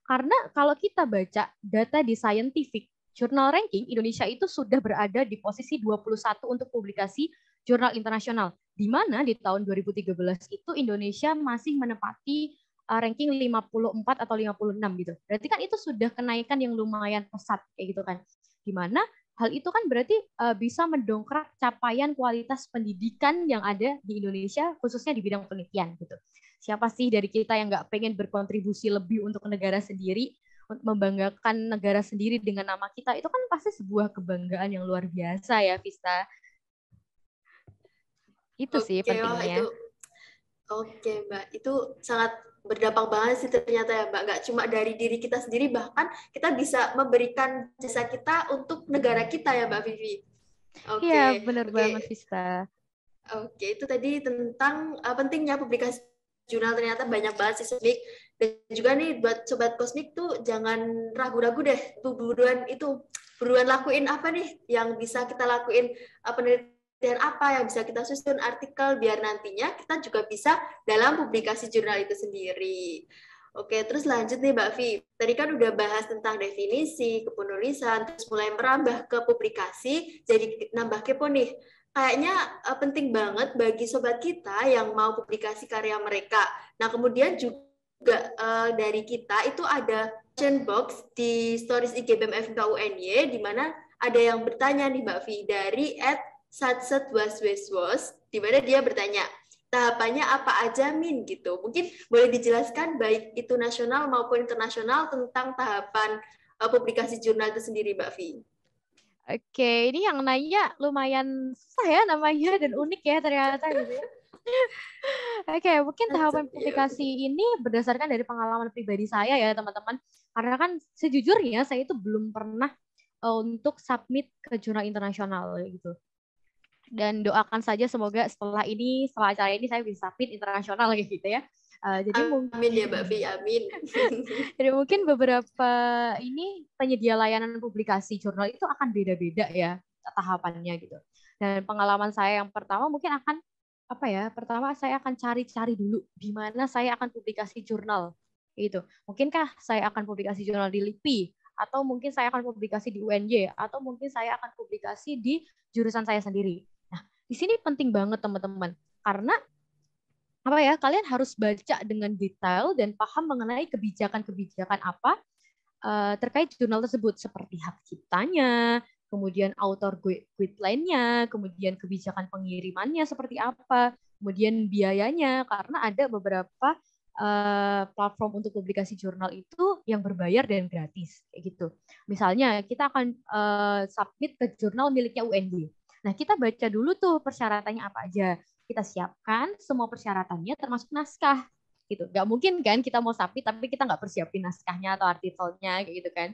Karena kalau kita baca data di Scientific Journal Ranking, Indonesia itu sudah berada di posisi 21 untuk publikasi jurnal internasional. Di mana di tahun 2013 itu Indonesia masih menempati ranking 54 atau 56 gitu. Berarti kan itu sudah kenaikan yang lumayan pesat kayak gitu kan. Di mana hal itu kan berarti bisa mendongkrak capaian kualitas pendidikan yang ada di Indonesia, khususnya di bidang penelitian gitu. Siapa sih dari kita yang nggak pengen berkontribusi lebih untuk negara sendiri, untuk membanggakan negara sendiri dengan nama kita, itu kan pasti sebuah kebanggaan yang luar biasa ya, Vista. Itu sih pentingnya. Oke, Mbak. Itu sangat berdampak banget sih ternyata ya, Mbak. Nggak cuma dari diri kita sendiri, bahkan kita bisa memberikan jasa kita untuk negara kita ya, Mbak Vivi. Iya, Oke, benar oke. banget, Vista. Oke, itu tadi tentang pentingnya publikasi jurnal. Ternyata banyak banget sih Kosmik. Dan juga nih buat Sobat Kosmik tuh jangan ragu-ragu deh. Tuh buruan lakuin apa nih yang bisa kita lakuin, penelitian apa yang bisa kita susun, artikel, biar nantinya kita juga bisa dalam publikasi jurnal itu sendiri. Oke, terus lanjut nih Mbak Vi. Tadi kan udah bahas tentang definisi, kepenulisan, terus mulai merambah ke publikasi, jadi nambah kepo nih. Kayaknya penting banget bagi sobat kita yang mau publikasi karya mereka. Nah, kemudian juga dari kita itu ada question box di stories IG BEM FK UNY, di mana ada yang bertanya nih Mbak Vi dari @satsetwasweswas, di mana dia bertanya, tahapannya apa aja Min gitu. Mungkin boleh dijelaskan baik itu nasional maupun internasional tentang tahapan publikasi jurnal itu sendiri Mbak Vi. Oke, ini yang nanya lumayan susah ya namanya dan unik ya ternyata gitu ya. Oke, mungkin tahapan publikasi ini berdasarkan dari pengalaman pribadi saya ya teman-teman. Karena kan sejujurnya saya itu belum pernah untuk submit ke jurnal internasional gitu. Dan doakan saja semoga setelah acara ini saya bisa submit internasional gitu ya. Jadi amin ya Mbak Vi, amin. Jadi mungkin beberapa penyedia layanan publikasi jurnal itu akan beda-beda ya tahapannya gitu. Dan pengalaman saya yang pertama mungkin akan pertama saya akan cari-cari dulu di mana saya akan publikasi jurnal gitu. Mungkinkah saya akan publikasi jurnal di LIPI, atau mungkin saya akan publikasi di UNY, atau mungkin saya akan publikasi di jurusan saya sendiri. Nah, di sini penting banget teman-teman, karena kalian harus baca dengan detail dan paham mengenai kebijakan-kebijakan apa terkait jurnal tersebut, seperti hak ciptanya, kemudian author guideline-nya, kemudian kebijakan pengirimannya seperti apa, kemudian biayanya, karena ada beberapa platform untuk publikasi jurnal itu yang berbayar dan gratis kayak gitu. Misalnya kita akan submit ke jurnal miliknya UNY. Nah, kita baca dulu tuh persyaratannya apa aja. Kita siapkan semua persyaratannya termasuk naskah. Gitu. Nggak mungkin kan kita mau submit tapi kita nggak persiapin naskahnya atau artikelnya kayak gitu kan.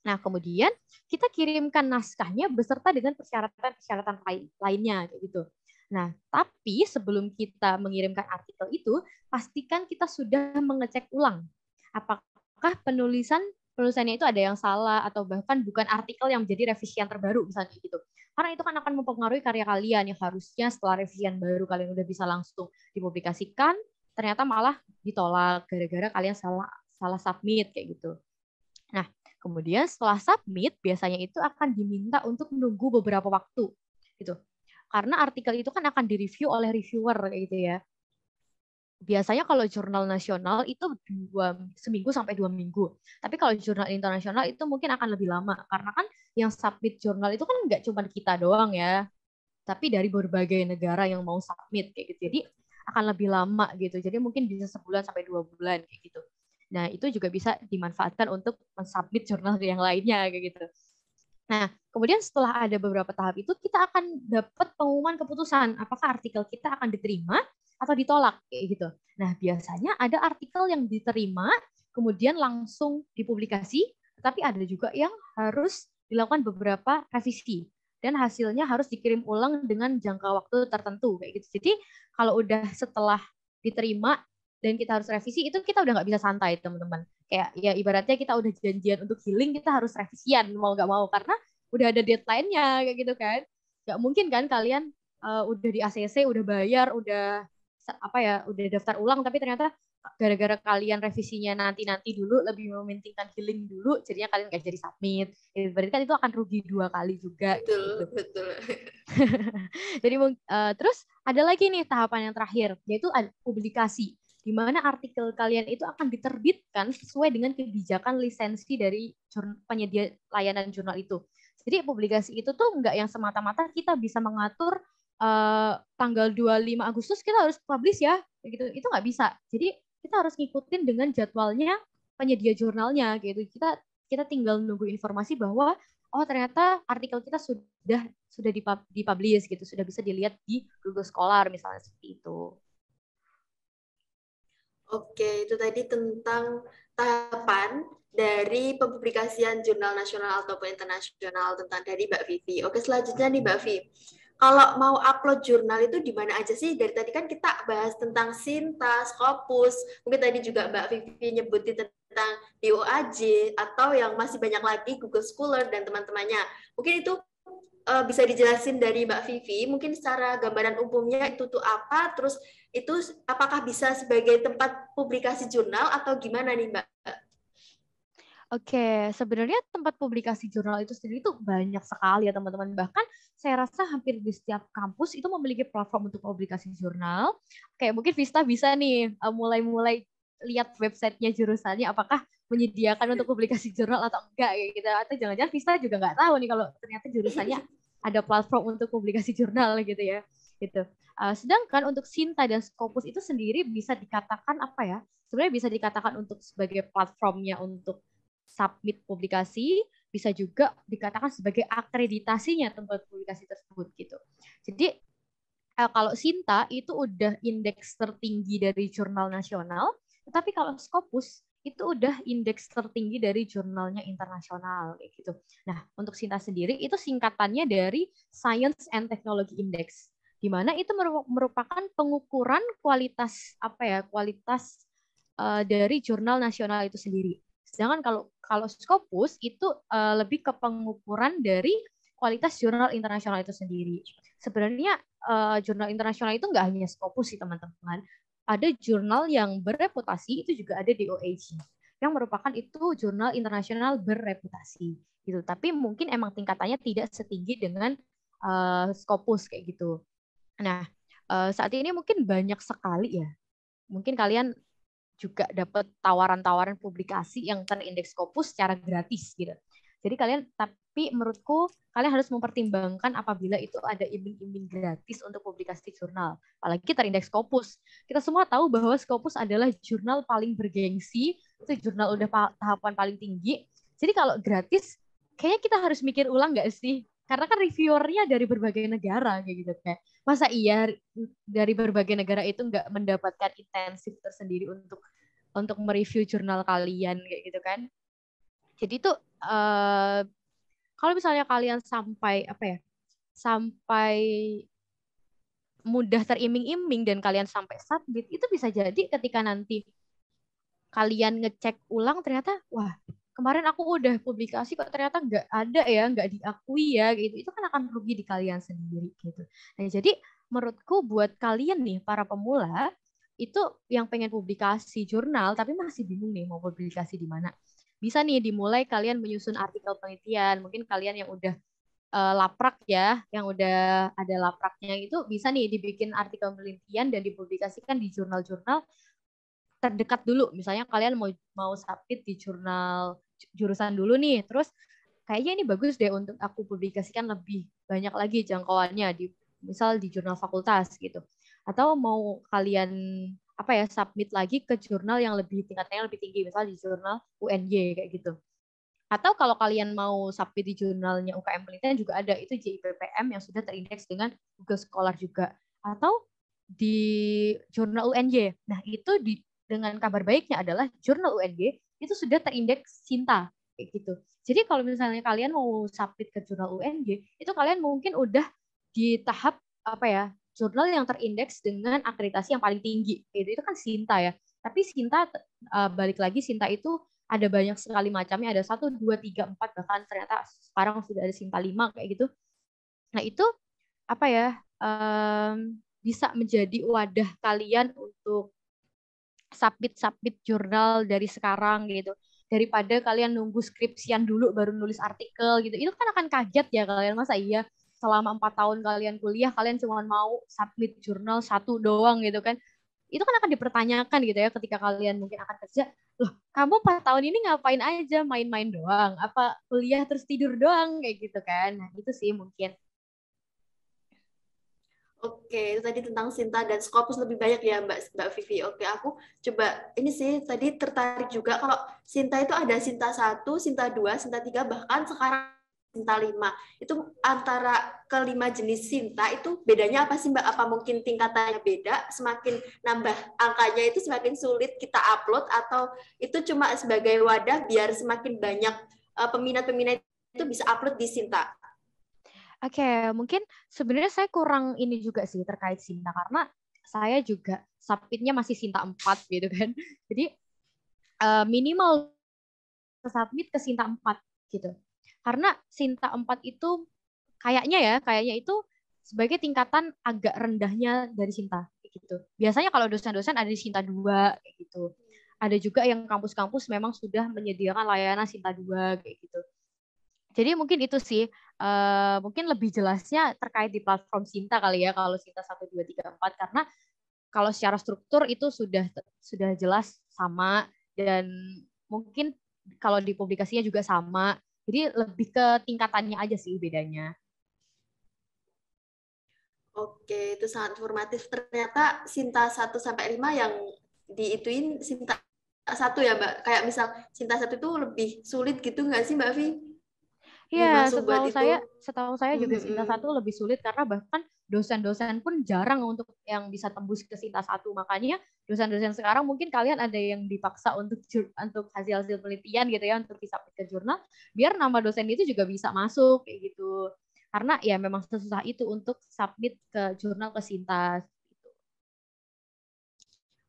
Nah, kemudian kita kirimkan naskahnya beserta dengan persyaratan-persyaratan lainnya kayak gitu. Nah, tapi sebelum kita mengirimkan artikel itu, pastikan kita sudah mengecek ulang apakah penulisannya itu ada yang salah atau bahkan bukan artikel yang menjadi revisi yang terbaru misalnya gitu. Karena itu kan akan mempengaruhi karya kalian yang harusnya setelah revisian baru kalian udah bisa langsung dipublikasikan, ternyata malah ditolak gara-gara kalian salah submit kayak gitu. Nah, kemudian setelah submit biasanya itu akan diminta untuk menunggu beberapa waktu gitu. Karena artikel itu kan akan direview oleh reviewer kayak gitu ya. Biasanya kalau jurnal nasional itu seminggu sampai 2 minggu. Tapi kalau jurnal internasional itu mungkin akan lebih lama. Karena kan yang submit jurnal itu kan nggak cuma kita doang ya. Tapi dari berbagai negara yang mau submit kayak gitu. Jadi akan lebih lama gitu. Jadi mungkin bisa sebulan sampai 2 bulan kayak gitu. Nah, itu juga bisa dimanfaatkan untuk mensubmit jurnal yang lainnya kayak gitu. Nah, kemudian setelah ada beberapa tahap itu, kita akan dapat pengumuman keputusan apakah artikel kita akan diterima atau ditolak kayak gitu. Nah, biasanya ada artikel yang diterima kemudian langsung dipublikasi, tapi ada juga yang harus dilakukan beberapa revisi dan hasilnya harus dikirim ulang dengan jangka waktu tertentu kayak gitu. Jadi kalau udah setelah diterima dan kita harus revisi itu kita udah nggak bisa santai teman-teman. Kayak ya ibaratnya kita udah janjian untuk healing kita harus revisian mau nggak mau karena udah ada deadline-nya kayak gitu kan. Nggak mungkin kan kalian udah di ACC, udah bayar, udah udah daftar ulang tapi ternyata gara-gara kalian revisinya nanti dulu lebih mementingkan healing dulu jadinya kalian nggak jadi submit. Berarti kan itu akan rugi 2 kali juga gitu. Betul. Jadi terus ada lagi nih tahapan yang terakhir yaitu publikasi di mana artikel kalian itu akan diterbitkan sesuai dengan kebijakan lisensi dari penyedia layanan jurnal itu. Jadi publikasi itu tuh nggak yang semata-mata kita bisa mengatur tanggal 25 Agustus kita harus publish ya, gitu. Itu nggak bisa. Jadi kita harus ngikutin dengan jadwalnya penyedia jurnalnya, gitu. Kita tinggal nunggu informasi bahwa oh ternyata artikel kita sudah dipublish gitu, sudah bisa dilihat di Google Scholar misalnya seperti itu. Oke, itu tadi tentang tahapan dari pempublikasian jurnal nasional ataupun internasional tentang dari Mbak Vivi. Oke, selanjutnya nih Mbak Vivi. Kalau mau upload jurnal itu di mana aja sih? Dari tadi kan kita bahas tentang Sinta, Scopus, mungkin tadi juga Mbak Vivi nyebutin tentang DOAJ, atau yang masih banyak lagi Google Scholar dan teman-temannya. Mungkin itu bisa dijelasin dari Mbak Vivi, mungkin secara gambaran umumnya itu tuh apa, terus itu apakah bisa sebagai tempat publikasi jurnal atau gimana nih Mbak? Oke, sebenarnya tempat publikasi jurnal itu sendiri itu banyak sekali ya teman-teman. Bahkan saya rasa hampir di setiap kampus itu memiliki platform untuk publikasi jurnal. Kayak mungkin Vista bisa nih mulai-mulai lihat websitenya jurusannya apakah menyediakan untuk publikasi jurnal atau enggak gitu. Atau jangan-jangan Vista juga nggak tahu nih kalau ternyata jurusannya ada platform untuk publikasi jurnal gitu ya. Gitu. Sedangkan untuk Sinta dan Scopus itu sendiri bisa dikatakan apa ya? Sebenarnya bisa dikatakan untuk sebagai platformnya untuk submit publikasi, bisa juga dikatakan sebagai akreditasinya tempat publikasi tersebut gitu. Jadi kalau Sinta itu udah indeks tertinggi dari jurnal nasional, tetapi kalau Scopus itu udah indeks tertinggi dari jurnalnya internasional kayak gitu. Nah, untuk Sinta sendiri itu singkatannya dari Science and Technology Index, di mana itu merupakan pengukuran kualitas kualitas dari jurnal nasional itu sendiri. Sedangkan kalau Scopus itu lebih ke pengukuran dari kualitas jurnal internasional itu sendiri. Sebenarnya jurnal internasional itu nggak hanya Scopus sih teman-teman. Ada jurnal yang bereputasi itu juga ada di DOAJ yang merupakan itu jurnal internasional bereputasi gitu. Tapi mungkin emang tingkatannya tidak setinggi dengan Scopus kayak gitu. Nah, saat ini mungkin banyak sekali ya. Mungkin kalian juga dapat tawaran-tawaran publikasi yang terindeks Scopus secara gratis gitu. Jadi tapi menurutku kalian harus mempertimbangkan apabila itu ada iming-iming gratis untuk publikasi jurnal, apalagi terindeks Scopus. Kita semua tahu bahwa Scopus adalah jurnal paling bergengsi, itu jurnal udah tahapan paling tinggi. Jadi kalau gratis, kayaknya kita harus mikir ulang nggak sih? karena kan reviewernya dari berbagai negara kayak gitu kayak masa iya dari berbagai negara itu nggak mendapatkan intensif tersendiri untuk mereview jurnal kalian kayak gitu kan. Jadi tuh kalau misalnya kalian sampai sampai mudah teriming-iming dan kalian sampai submit, itu bisa jadi ketika nanti kalian ngecek ulang ternyata wah kemarin aku udah publikasi kok ternyata nggak ada ya, nggak diakui ya gitu. Itu kan akan rugi di kalian sendiri gitu. Nah, jadi menurutku buat kalian nih para pemula itu yang pengen publikasi jurnal tapi masih bingung nih mau publikasi di mana. Bisa nih dimulai kalian menyusun artikel penelitian. Mungkin kalian yang udah laprak ya, yang udah ada lapraknya itu bisa nih dibikin artikel penelitian dan dipublikasikan di jurnal-jurnal terdekat dulu. Misalnya kalian mau submit di jurnal jurusan dulu nih, terus kayaknya ini bagus deh untuk aku publikasikan lebih banyak lagi jangkauannya misal di jurnal fakultas gitu. Atau mau kalian submit lagi ke jurnal yang lebih tingkatnya lebih tinggi, misal di jurnal UNY kayak gitu. Atau kalau kalian mau submit di jurnalnya UKM penelitian juga ada, itu JIPPM yang sudah terindeks dengan Google Scholar juga. Atau di jurnal UNY. Nah, itu dengan kabar baiknya adalah jurnal UNY itu sudah terindeks Sinta kayak gitu. Jadi kalau misalnya kalian mau submit ke jurnal UNY, itu kalian mungkin udah di tahap jurnal yang terindeks dengan akreditasi yang paling tinggi. Itu kan Sinta ya. Tapi Sinta balik lagi Sinta itu ada banyak sekali macamnya, ada 1, 2, 3, 4, bahkan ternyata sekarang sudah ada Sinta 5 kayak gitu. Nah, itu bisa menjadi wadah kalian untuk submit jurnal dari sekarang gitu. Daripada kalian nunggu skripsian dulu baru nulis artikel gitu. Itu kan akan kaget ya kalian, masa iya selama 4 tahun kalian kuliah kalian cuma mau submit jurnal 1 doang gitu kan. Itu kan akan dipertanyakan gitu ya ketika kalian mungkin akan kerja. Loh, kamu 4 tahun ini ngapain aja, main-main doang? Apa kuliah terus tidur doang kayak gitu kan? Nah, itu sih mungkin. Oke, itu tadi tentang Sinta dan Scopus lebih banyak ya Mbak Vivi. Oke, aku coba ini sih tadi tertarik juga kalau Sinta itu ada Sinta 1, Sinta 2, Sinta 3, bahkan sekarang Sinta 5. Itu antara kelima jenis Sinta itu bedanya apa sih Mbak? Apa mungkin tingkatannya beda, semakin nambah angkanya itu semakin sulit kita upload, atau itu cuma sebagai wadah biar semakin banyak peminat-peminat itu bisa upload di Sinta? Oke, mungkin sebenarnya saya kurang ini juga sih terkait Sinta karena saya juga submitnya masih Sinta 4 gitu kan. Jadi minimal submit ke Sinta 4 gitu. Karena Sinta 4 itu kayaknya itu sebagai tingkatan agak rendahnya dari Sinta gitu. Biasanya kalau dosen-dosen ada di Sinta 2 kayak gitu. Ada juga yang kampus-kampus memang sudah menyediakan layanan Sinta 2 kayak gitu. Jadi mungkin itu sih, mungkin lebih jelasnya terkait di platform Sinta kali ya, kalau Sinta 1, 2, 3, 4, karena kalau secara struktur itu sudah jelas sama, dan mungkin kalau di publikasinya juga sama, jadi lebih ke tingkatannya aja sih bedanya. Oke, itu sangat informatif. Ternyata Sinta 1-5 yang diituin Sinta 1 ya, Mbak? Kayak misal Sinta 1 itu lebih sulit gitu nggak sih, Mbak Vi? Iya, Masuk buat itu. setahu saya juga Sinta 1 lebih sulit karena bahkan dosen-dosen pun jarang untuk yang bisa tembus ke Sinta 1. Makanya dosen-dosen sekarang mungkin kalian ada yang dipaksa untuk hasil-hasil penelitian gitu ya, untuk bisa ke jurnal, biar nama dosen itu juga bisa masuk kayak gitu. Karena ya memang sesusah itu untuk submit ke jurnal ke Sinta.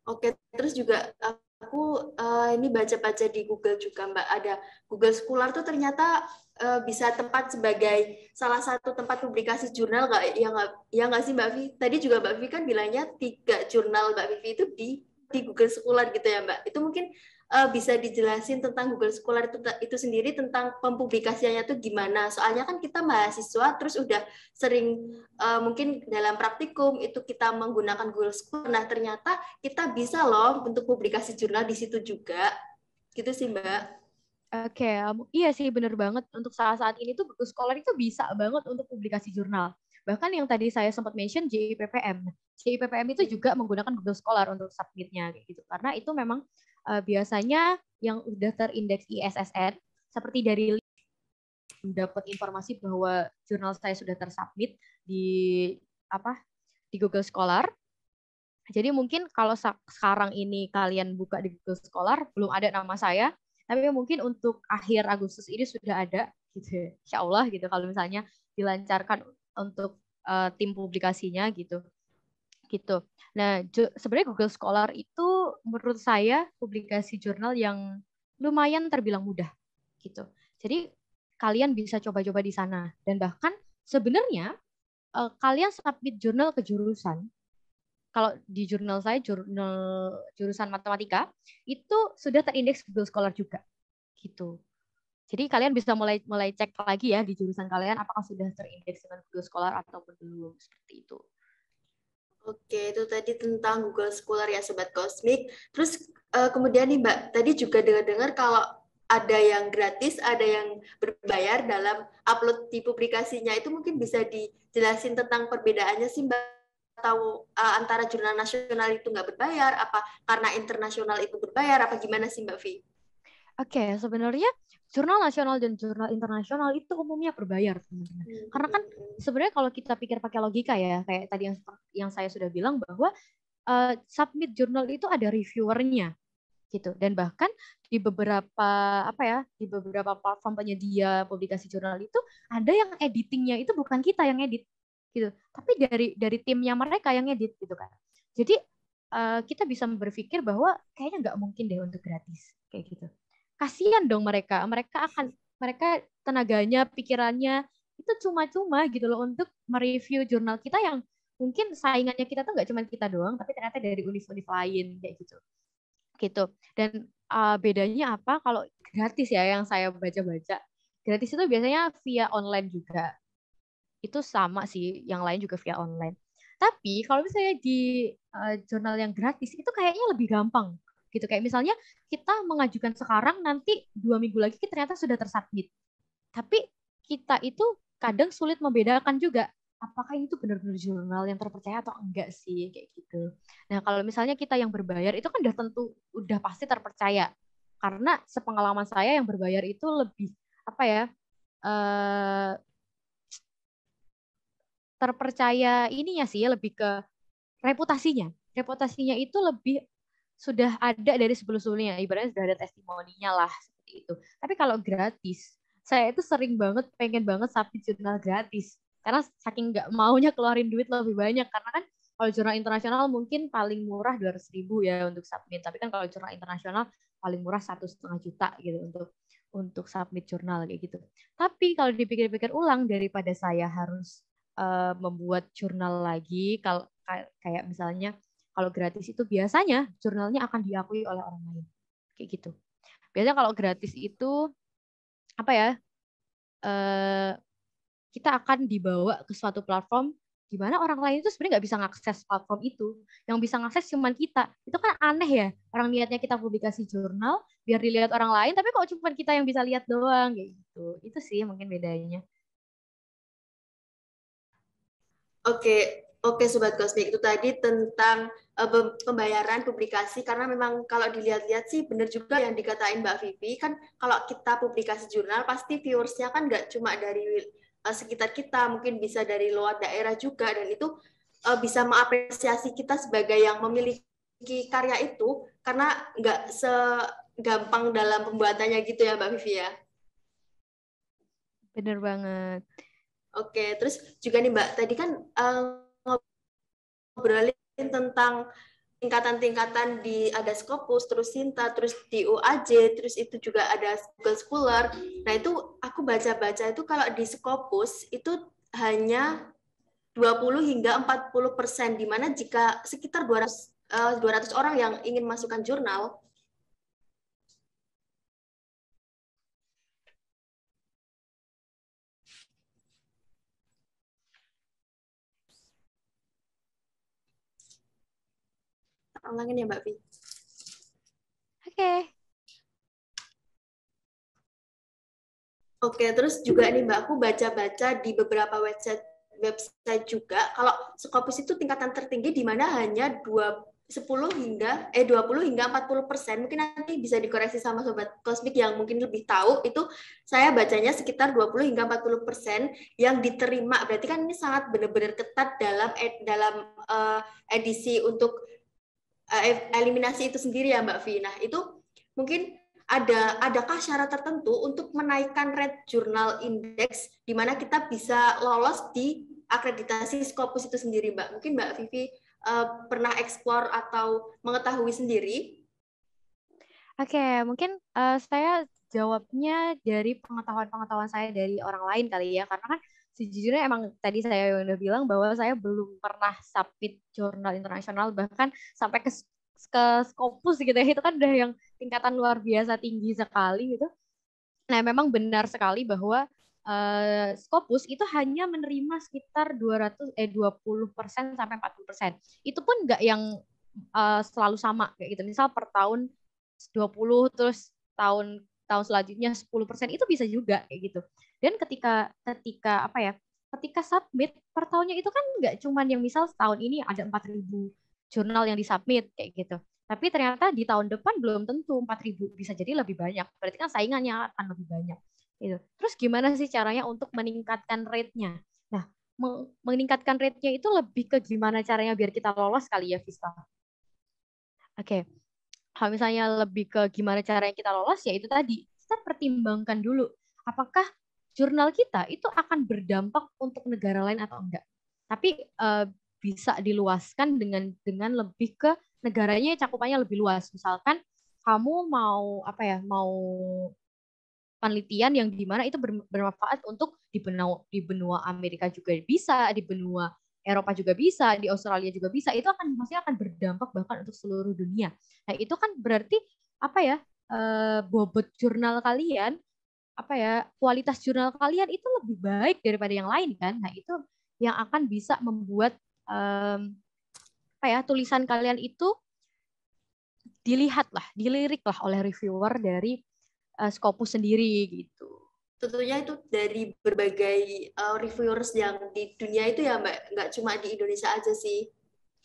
Oke, terus juga aku ini baca-baca di Google juga, Mbak, ada Google Scholar tuh ternyata bisa tempat sebagai salah satu tempat publikasi jurnal nggak? Ya nggak sih Mbak Vi? Tadi juga Mbak Vi kan bilangnya 3 jurnal Mbak Vivi itu di Google Scholar gitu ya Mbak. Itu mungkin bisa dijelasin tentang Google Scholar itu sendiri, tentang pempublikasiannya tuh gimana? Soalnya kan kita mahasiswa terus udah sering mungkin dalam praktikum itu kita menggunakan Google Scholar. Nah, ternyata kita bisa loh untuk publikasi jurnal di situ juga. Gitu sih, Mbak. Oke, iya sih bener banget. Untuk saat-saat ini tuh Google Scholar itu bisa banget untuk publikasi jurnal. Bahkan yang tadi saya sempat mention JIPPM. JIPPM itu juga menggunakan Google Scholar untuk submitnya kayak gitu. Karena itu memang biasanya yang udah terindeks ISSN seperti dari dapat informasi bahwa jurnal saya sudah tersubmit di Google Scholar. Jadi mungkin kalau sekarang ini kalian buka di Google Scholar belum ada nama saya, tapi mungkin untuk akhir Agustus ini sudah ada gitu. Insya Allah gitu kalau misalnya dilancarkan untuk tim publikasinya gitu. Nah, sebenarnya Google Scholar itu menurut saya publikasi jurnal yang lumayan terbilang mudah gitu. Jadi kalian bisa coba-coba di sana dan bahkan sebenarnya kalian submit jurnal ke jurusan. Kalau di jurnal saya, jurnal jurusan matematika, itu sudah terindeks Google Scholar juga. Gitu. Jadi kalian bisa mulai cek lagi ya di jurusan kalian apakah sudah terindeks dengan Google Scholar ataupun belum, seperti itu. Oke, itu tadi tentang Google Scholar ya Sobat Cosmic. Terus kemudian nih Mbak, tadi juga dengar-dengar kalau ada yang gratis, ada yang berbayar dalam upload di publikasinya. Itu mungkin bisa dijelasin tentang perbedaannya sih Mbak? Tahu antara jurnal nasional itu nggak berbayar, apa karena internasional itu berbayar, apa gimana sih Mbak Vi? Oke, sebenarnya jurnal nasional dan jurnal internasional itu umumnya berbayar, teman-teman. Karena kan sebenarnya kalau kita pikir pakai logika ya, kayak tadi yang saya sudah bilang bahwa submit jurnal itu ada reviewernya gitu. Dan bahkan di beberapa platform penyedia publikasi jurnal itu ada yang editingnya itu bukan kita yang edit gitu, tapi dari timnya mereka yang edit gitu kan. Jadi kita bisa berpikir bahwa kayaknya nggak mungkin deh untuk gratis kayak gitu. Kasihan dong mereka tenaganya, pikirannya itu cuma-cuma gitu loh untuk mereview jurnal kita yang mungkin saingannya kita tuh nggak cuma kita doang, tapi ternyata dari univ-univ lain kayak gitu. Dan bedanya apa kalau gratis ya yang saya baca-baca. Gratis itu biasanya via online juga. Itu sama sih, yang lain juga via online. Tapi kalau misalnya di jurnal yang gratis itu kayaknya lebih gampang gitu. Kayak misalnya kita mengajukan sekarang, nanti 2 minggu lagi ternyata sudah tersubmit. Tapi kita itu kadang sulit membedakan juga apakah itu benar-benar jurnal yang terpercaya atau enggak sih kayak gitu. Nah, kalau misalnya kita yang berbayar itu kan udah pasti terpercaya. Karena sepengalaman saya yang berbayar itu lebih terpercaya ininya sih, lebih ke reputasinya. Reputasinya itu lebih sudah ada dari sebelum-sebelumnya, ibaratnya sudah ada testimoninya lah seperti itu. Tapi kalau gratis, saya itu sering banget pengen banget submit jurnal gratis karena saking nggak maunya keluarin duit lebih banyak, karena kan kalau jurnal internasional mungkin paling murah 200.000 ya untuk submit, tapi kan kalau jurnal internasional paling murah 1,5 juta gitu untuk submit jurnal kayak gitu. Tapi kalau dipikir-pikir ulang, daripada saya harus membuat jurnal lagi, kalau kayak misalnya kalau gratis itu biasanya jurnalnya akan diakui oleh orang lain kayak gitu. Biasanya kalau gratis itu kita akan dibawa ke suatu platform di mana orang lain itu sebenarnya nggak bisa ngakses platform itu. Yang bisa ngakses cuma kita. Itu kan aneh ya. Orang niatnya kita publikasi jurnal biar dilihat orang lain, tapi kok cuma kita yang bisa lihat doang kayak gitu. Itu sih mungkin bedanya. Oke, Sobat Cosmic, itu tadi tentang pembayaran publikasi, karena memang kalau dilihat-lihat sih benar juga yang dikatain Mbak Vivi, kan kalau kita publikasi jurnal pasti viewersnya kan nggak cuma dari sekitar kita, mungkin bisa dari luar daerah juga, dan itu bisa mengapresiasi kita sebagai yang memiliki karya itu, karena nggak segampang dalam pembuatannya gitu ya Mbak Vivi ya. Bener banget. Oke, terus juga nih Mbak, tadi kan ngobrolin tentang tingkatan-tingkatan di ada Scopus, terus Sinta, terus di UAJ, terus itu juga ada Google Scholar. Nah, itu aku baca-baca itu kalau di Scopus itu hanya 20 hingga 40%, di mana jika sekitar 200 orang yang ingin masukkan jurnal, ulangin ya Mbak Vi. Oke. Oke, terus juga nih Mbak, aku baca-baca di beberapa website juga, kalau Scopus itu tingkatan tertinggi di mana hanya 20 hingga 40%. Mungkin nanti bisa dikoreksi sama sobat Kosmik yang mungkin lebih tahu. Itu saya bacanya sekitar 20 hingga 40% yang diterima. Berarti kan ini sangat benar-benar ketat dalam edisi untuk eliminasi itu sendiri ya Mbak Vi. Nah, itu mungkin adakah syarat tertentu untuk menaikkan Red Journal Index di mana kita bisa lolos di akreditasi Scopus itu sendiri, Mbak? Mungkin Mbak Vivi pernah eksplor atau mengetahui sendiri? Oke, mungkin saya jawabnya dari pengetahuan saya dari orang lain kali ya, karena kan sejujurnya emang tadi saya udah bilang bahwa saya belum pernah submit jurnal internasional, bahkan sampai ke Scopus gitu ya, itu kan udah yang tingkatan luar biasa tinggi sekali gitu. Nah, memang benar sekali bahwa Scopus itu hanya menerima sekitar 20% sampai 40%. Itu pun nggak yang selalu sama kayak gitu. Misal per tahun 20 terus tahun selanjutnya 10%, itu bisa juga kayak gitu. Dan ketika apa ya? Ketika submit per tahunnya itu kan nggak cuman yang misal tahun ini ada 4.000 jurnal yang disubmit kayak gitu. Tapi ternyata di tahun depan belum tentu 4.000, bisa jadi lebih banyak. Berarti kan saingannya akan lebih banyak. Gitu. Terus gimana sih caranya untuk meningkatkan rate-nya? Nah, meningkatkan rate-nya itu lebih ke gimana caranya biar kita lolos kali ya, Vista. Oke. Kalau misalnya lebih ke gimana caranya kita lolos, ya itu tadi. Kita pertimbangkan dulu, apakah jurnal kita itu akan berdampak untuk negara lain atau enggak. Tapi bisa diluaskan dengan lebih ke negaranya, cakupannya lebih luas. Misalkan kamu mau penelitian yang dimana itu bermanfaat untuk di benua Amerika juga bisa, di benua Eropa juga bisa, di Australia juga bisa. Itu maksudnya akan berdampak bahkan untuk seluruh dunia. Nah, itu kan berarti bobot jurnal kalian, kualitas jurnal kalian itu lebih baik daripada yang lain kan. Nah, itu yang akan bisa membuat tulisan kalian itu dilirik lah oleh reviewer dari Scopus sendiri gitu. Tentunya itu dari berbagai reviewers yang di dunia itu ya Mbak, nggak cuma di Indonesia aja sih.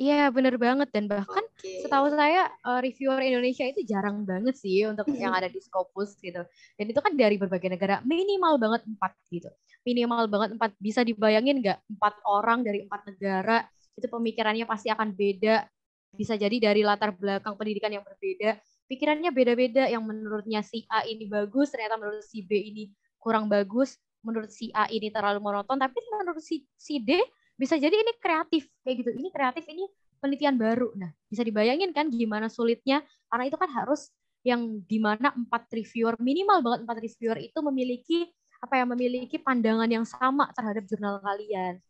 Iya, bener banget. Dan bahkan setahu saya reviewer Indonesia itu jarang banget sih untuk yang ada di Scopus gitu. Dan itu kan dari berbagai negara, minimal banget 4 gitu. Minimal banget 4. Bisa dibayangin nggak 4 orang dari 4 negara, itu pemikirannya pasti akan beda. Bisa jadi dari latar belakang pendidikan yang berbeda. Pikirannya beda-beda, yang menurutnya si A ini bagus, ternyata menurut si B ini kurang bagus. Menurut si A ini terlalu monoton, tapi menurut si D bisa jadi ini kreatif kayak gitu, ini kreatif, ini penelitian baru. Nah, bisa dibayangin kan gimana sulitnya, karena itu kan harus yang dimana 4 reviewer, minimal banget 4 reviewer itu memiliki pandangan yang sama terhadap jurnal kalian.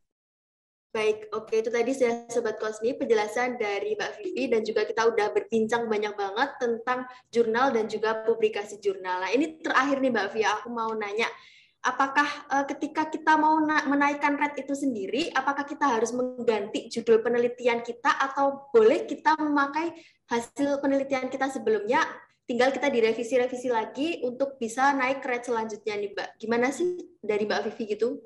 Baik, oke, itu tadi saya Sobat Kosmi penjelasan dari Mbak Vivi, dan juga kita udah berbincang banyak banget tentang jurnal dan juga publikasi jurnal. Nah, ini terakhir nih Mbak Vivi, aku mau nanya, apakah ketika kita mau menaikkan rate itu sendiri, apakah kita harus mengganti judul penelitian kita atau boleh kita memakai hasil penelitian kita sebelumnya, tinggal kita direvisi-revisi lagi untuk bisa naik rate selanjutnya nih Mbak. Gimana sih dari Mbak Vivi gitu?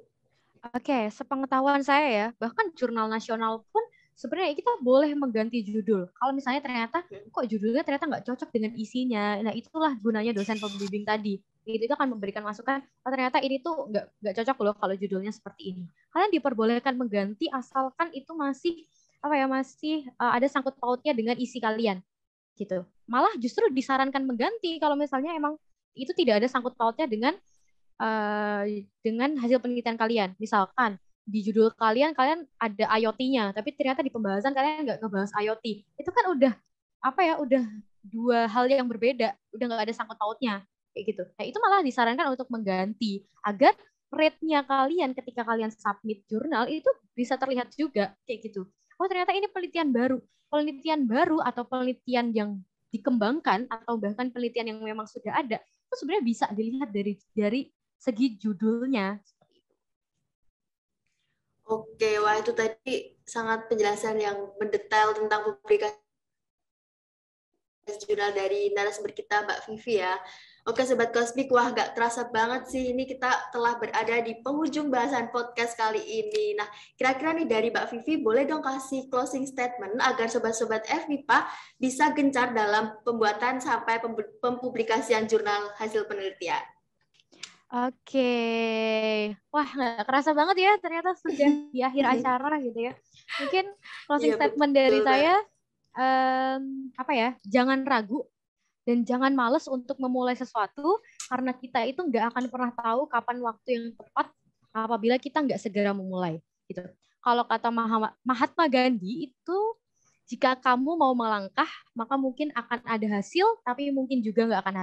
Oke, sepengetahuan saya ya, bahkan jurnal nasional pun sebenarnya kita boleh mengganti judul. Kalau misalnya ternyata kok judulnya ternyata nggak cocok dengan isinya, nah itulah gunanya dosen pembimbing tadi. Itu akan memberikan masukan, oh ternyata ini tuh nggak cocok loh kalau judulnya seperti ini. Kalian diperbolehkan mengganti asalkan itu masih ada sangkut pautnya dengan isi kalian gitu. Malah justru disarankan mengganti kalau misalnya emang itu tidak ada sangkut pautnya dengan hasil penelitian kalian. Misalkan di judul kalian ada IoT-nya, tapi ternyata di pembahasan kalian nggak ngebahas IoT. Itu kan udah udah dua hal yang berbeda, udah nggak ada sangkut pautnya kayak gitu. Nah, itu malah disarankan untuk mengganti agar rate-nya kalian ketika kalian submit jurnal itu bisa terlihat juga kayak gitu. Oh, ternyata ini penelitian baru atau penelitian yang dikembangkan atau bahkan penelitian yang memang sudah ada, itu sebenarnya bisa dilihat dari segi judulnya. Oke, wah itu tadi sangat penjelasan yang mendetail tentang publikasi jurnal dari narasumber kita Mbak Vivi ya. Oke Sobat Kosmik, wah gak terasa banget sih ini kita telah berada di penghujung bahasan podcast kali ini. Nah, kira-kira nih dari Mbak Vivi boleh dong kasih closing statement agar Sobat-Sobat FMIPA bisa gencar dalam pembuatan sampai pempublikasian jurnal hasil penelitian. Oke, wah nggak kerasa banget ya ternyata sudah di akhir acara gitu ya. Mungkin closing Iya, statement betul, dari Mbak. saya, apa ya, jangan ragu dan jangan males untuk memulai sesuatu karena kita itu nggak akan pernah tahu kapan waktu yang tepat apabila kita nggak segera memulai gitu. Kalau kata Mahatma Gandhi itu, jika kamu mau melangkah maka mungkin akan ada hasil, tapi mungkin juga nggak akan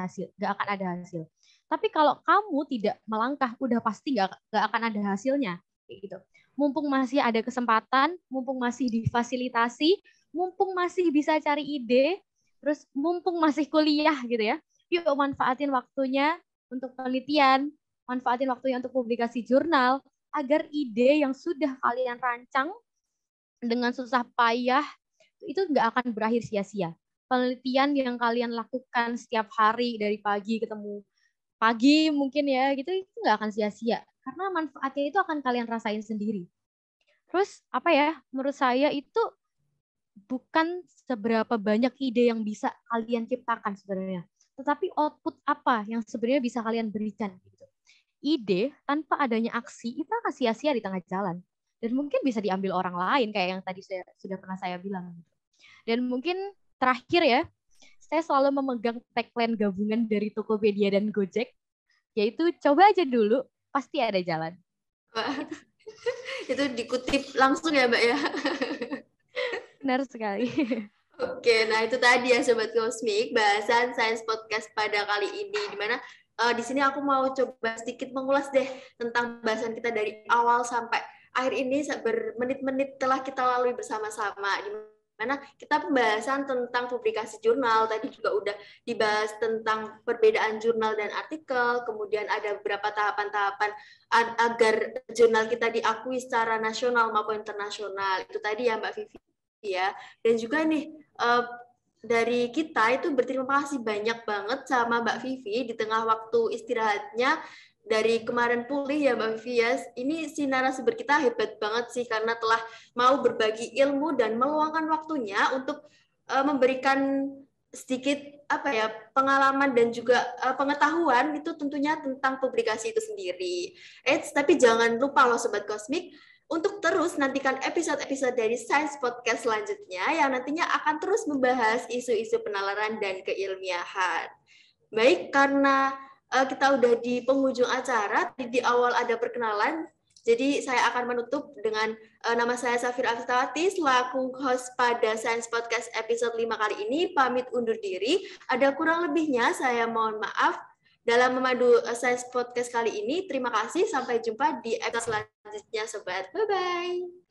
ada hasil. Tapi kalau kamu tidak melangkah, udah pasti nggak akan ada hasilnya kayak gitu. Mumpung masih ada kesempatan, mumpung masih difasilitasi, mumpung masih bisa cari ide, terus mumpung masih kuliah gitu ya, yuk manfaatin waktunya untuk penelitian, manfaatin waktunya untuk publikasi jurnal, agar ide yang sudah kalian rancang dengan susah payah itu nggak akan berakhir sia-sia. Penelitian yang kalian lakukan setiap hari dari pagi ketemu pagi mungkin ya gitu, itu nggak akan sia-sia karena manfaatnya itu akan kalian rasain sendiri. Terus apa ya, menurut saya itu bukan seberapa banyak ide yang bisa kalian ciptakan sebenarnya, tetapi output apa yang sebenarnya bisa kalian berikan gitu. Ide tanpa adanya aksi itu akan sia-sia di tengah jalan dan mungkin bisa diambil orang lain kayak yang tadi sudah pernah saya bilang. Dan mungkin terakhir ya, saya selalu memegang tagline gabungan dari Tokopedia dan Gojek, yaitu coba aja dulu, pasti ada jalan. Wah, itu dikutip langsung ya Mbak ya. Benar sekali. Oke, nah itu tadi ya Sobat Kosmik, bahasan Science Podcast pada kali ini. Dimana di sini aku mau coba sedikit mengulas deh tentang bahasan kita dari awal sampai akhir ini, bermenit-menit telah kita lalui bersama-sama. Dimana kita pembahasan tentang publikasi jurnal, tadi juga udah dibahas tentang perbedaan jurnal dan artikel, kemudian ada beberapa tahapan-tahapan agar jurnal kita diakui secara nasional maupun internasional. Itu tadi ya Mbak Vivi ya. Dan juga nih dari kita itu berterima kasih banyak banget sama Mbak Vivi di tengah waktu istirahatnya dari kemarin pulih ya Mbak Vivi ya. Ini si narasumber kita hebat banget sih karena telah mau berbagi ilmu dan meluangkan waktunya untuk memberikan sedikit apa ya pengalaman dan juga pengetahuan itu tentunya tentang publikasi itu sendiri. Tapi jangan lupa loh Sobat Kosmik, untuk terus nantikan episode-episode dari Science Podcast selanjutnya yang nantinya akan terus membahas isu-isu penalaran dan keilmiahan. Baik, karena kita udah di penghujung acara, di awal ada perkenalan, jadi saya akan menutup dengan nama saya Safir Afistawati, selaku host pada Science Podcast episode 5 kali ini, pamit undur diri. Ada kurang lebihnya, saya mohon maaf. Dalam memandu Science Podcast kali ini, terima kasih. Sampai jumpa di episode selanjutnya, Sobat. Bye-bye.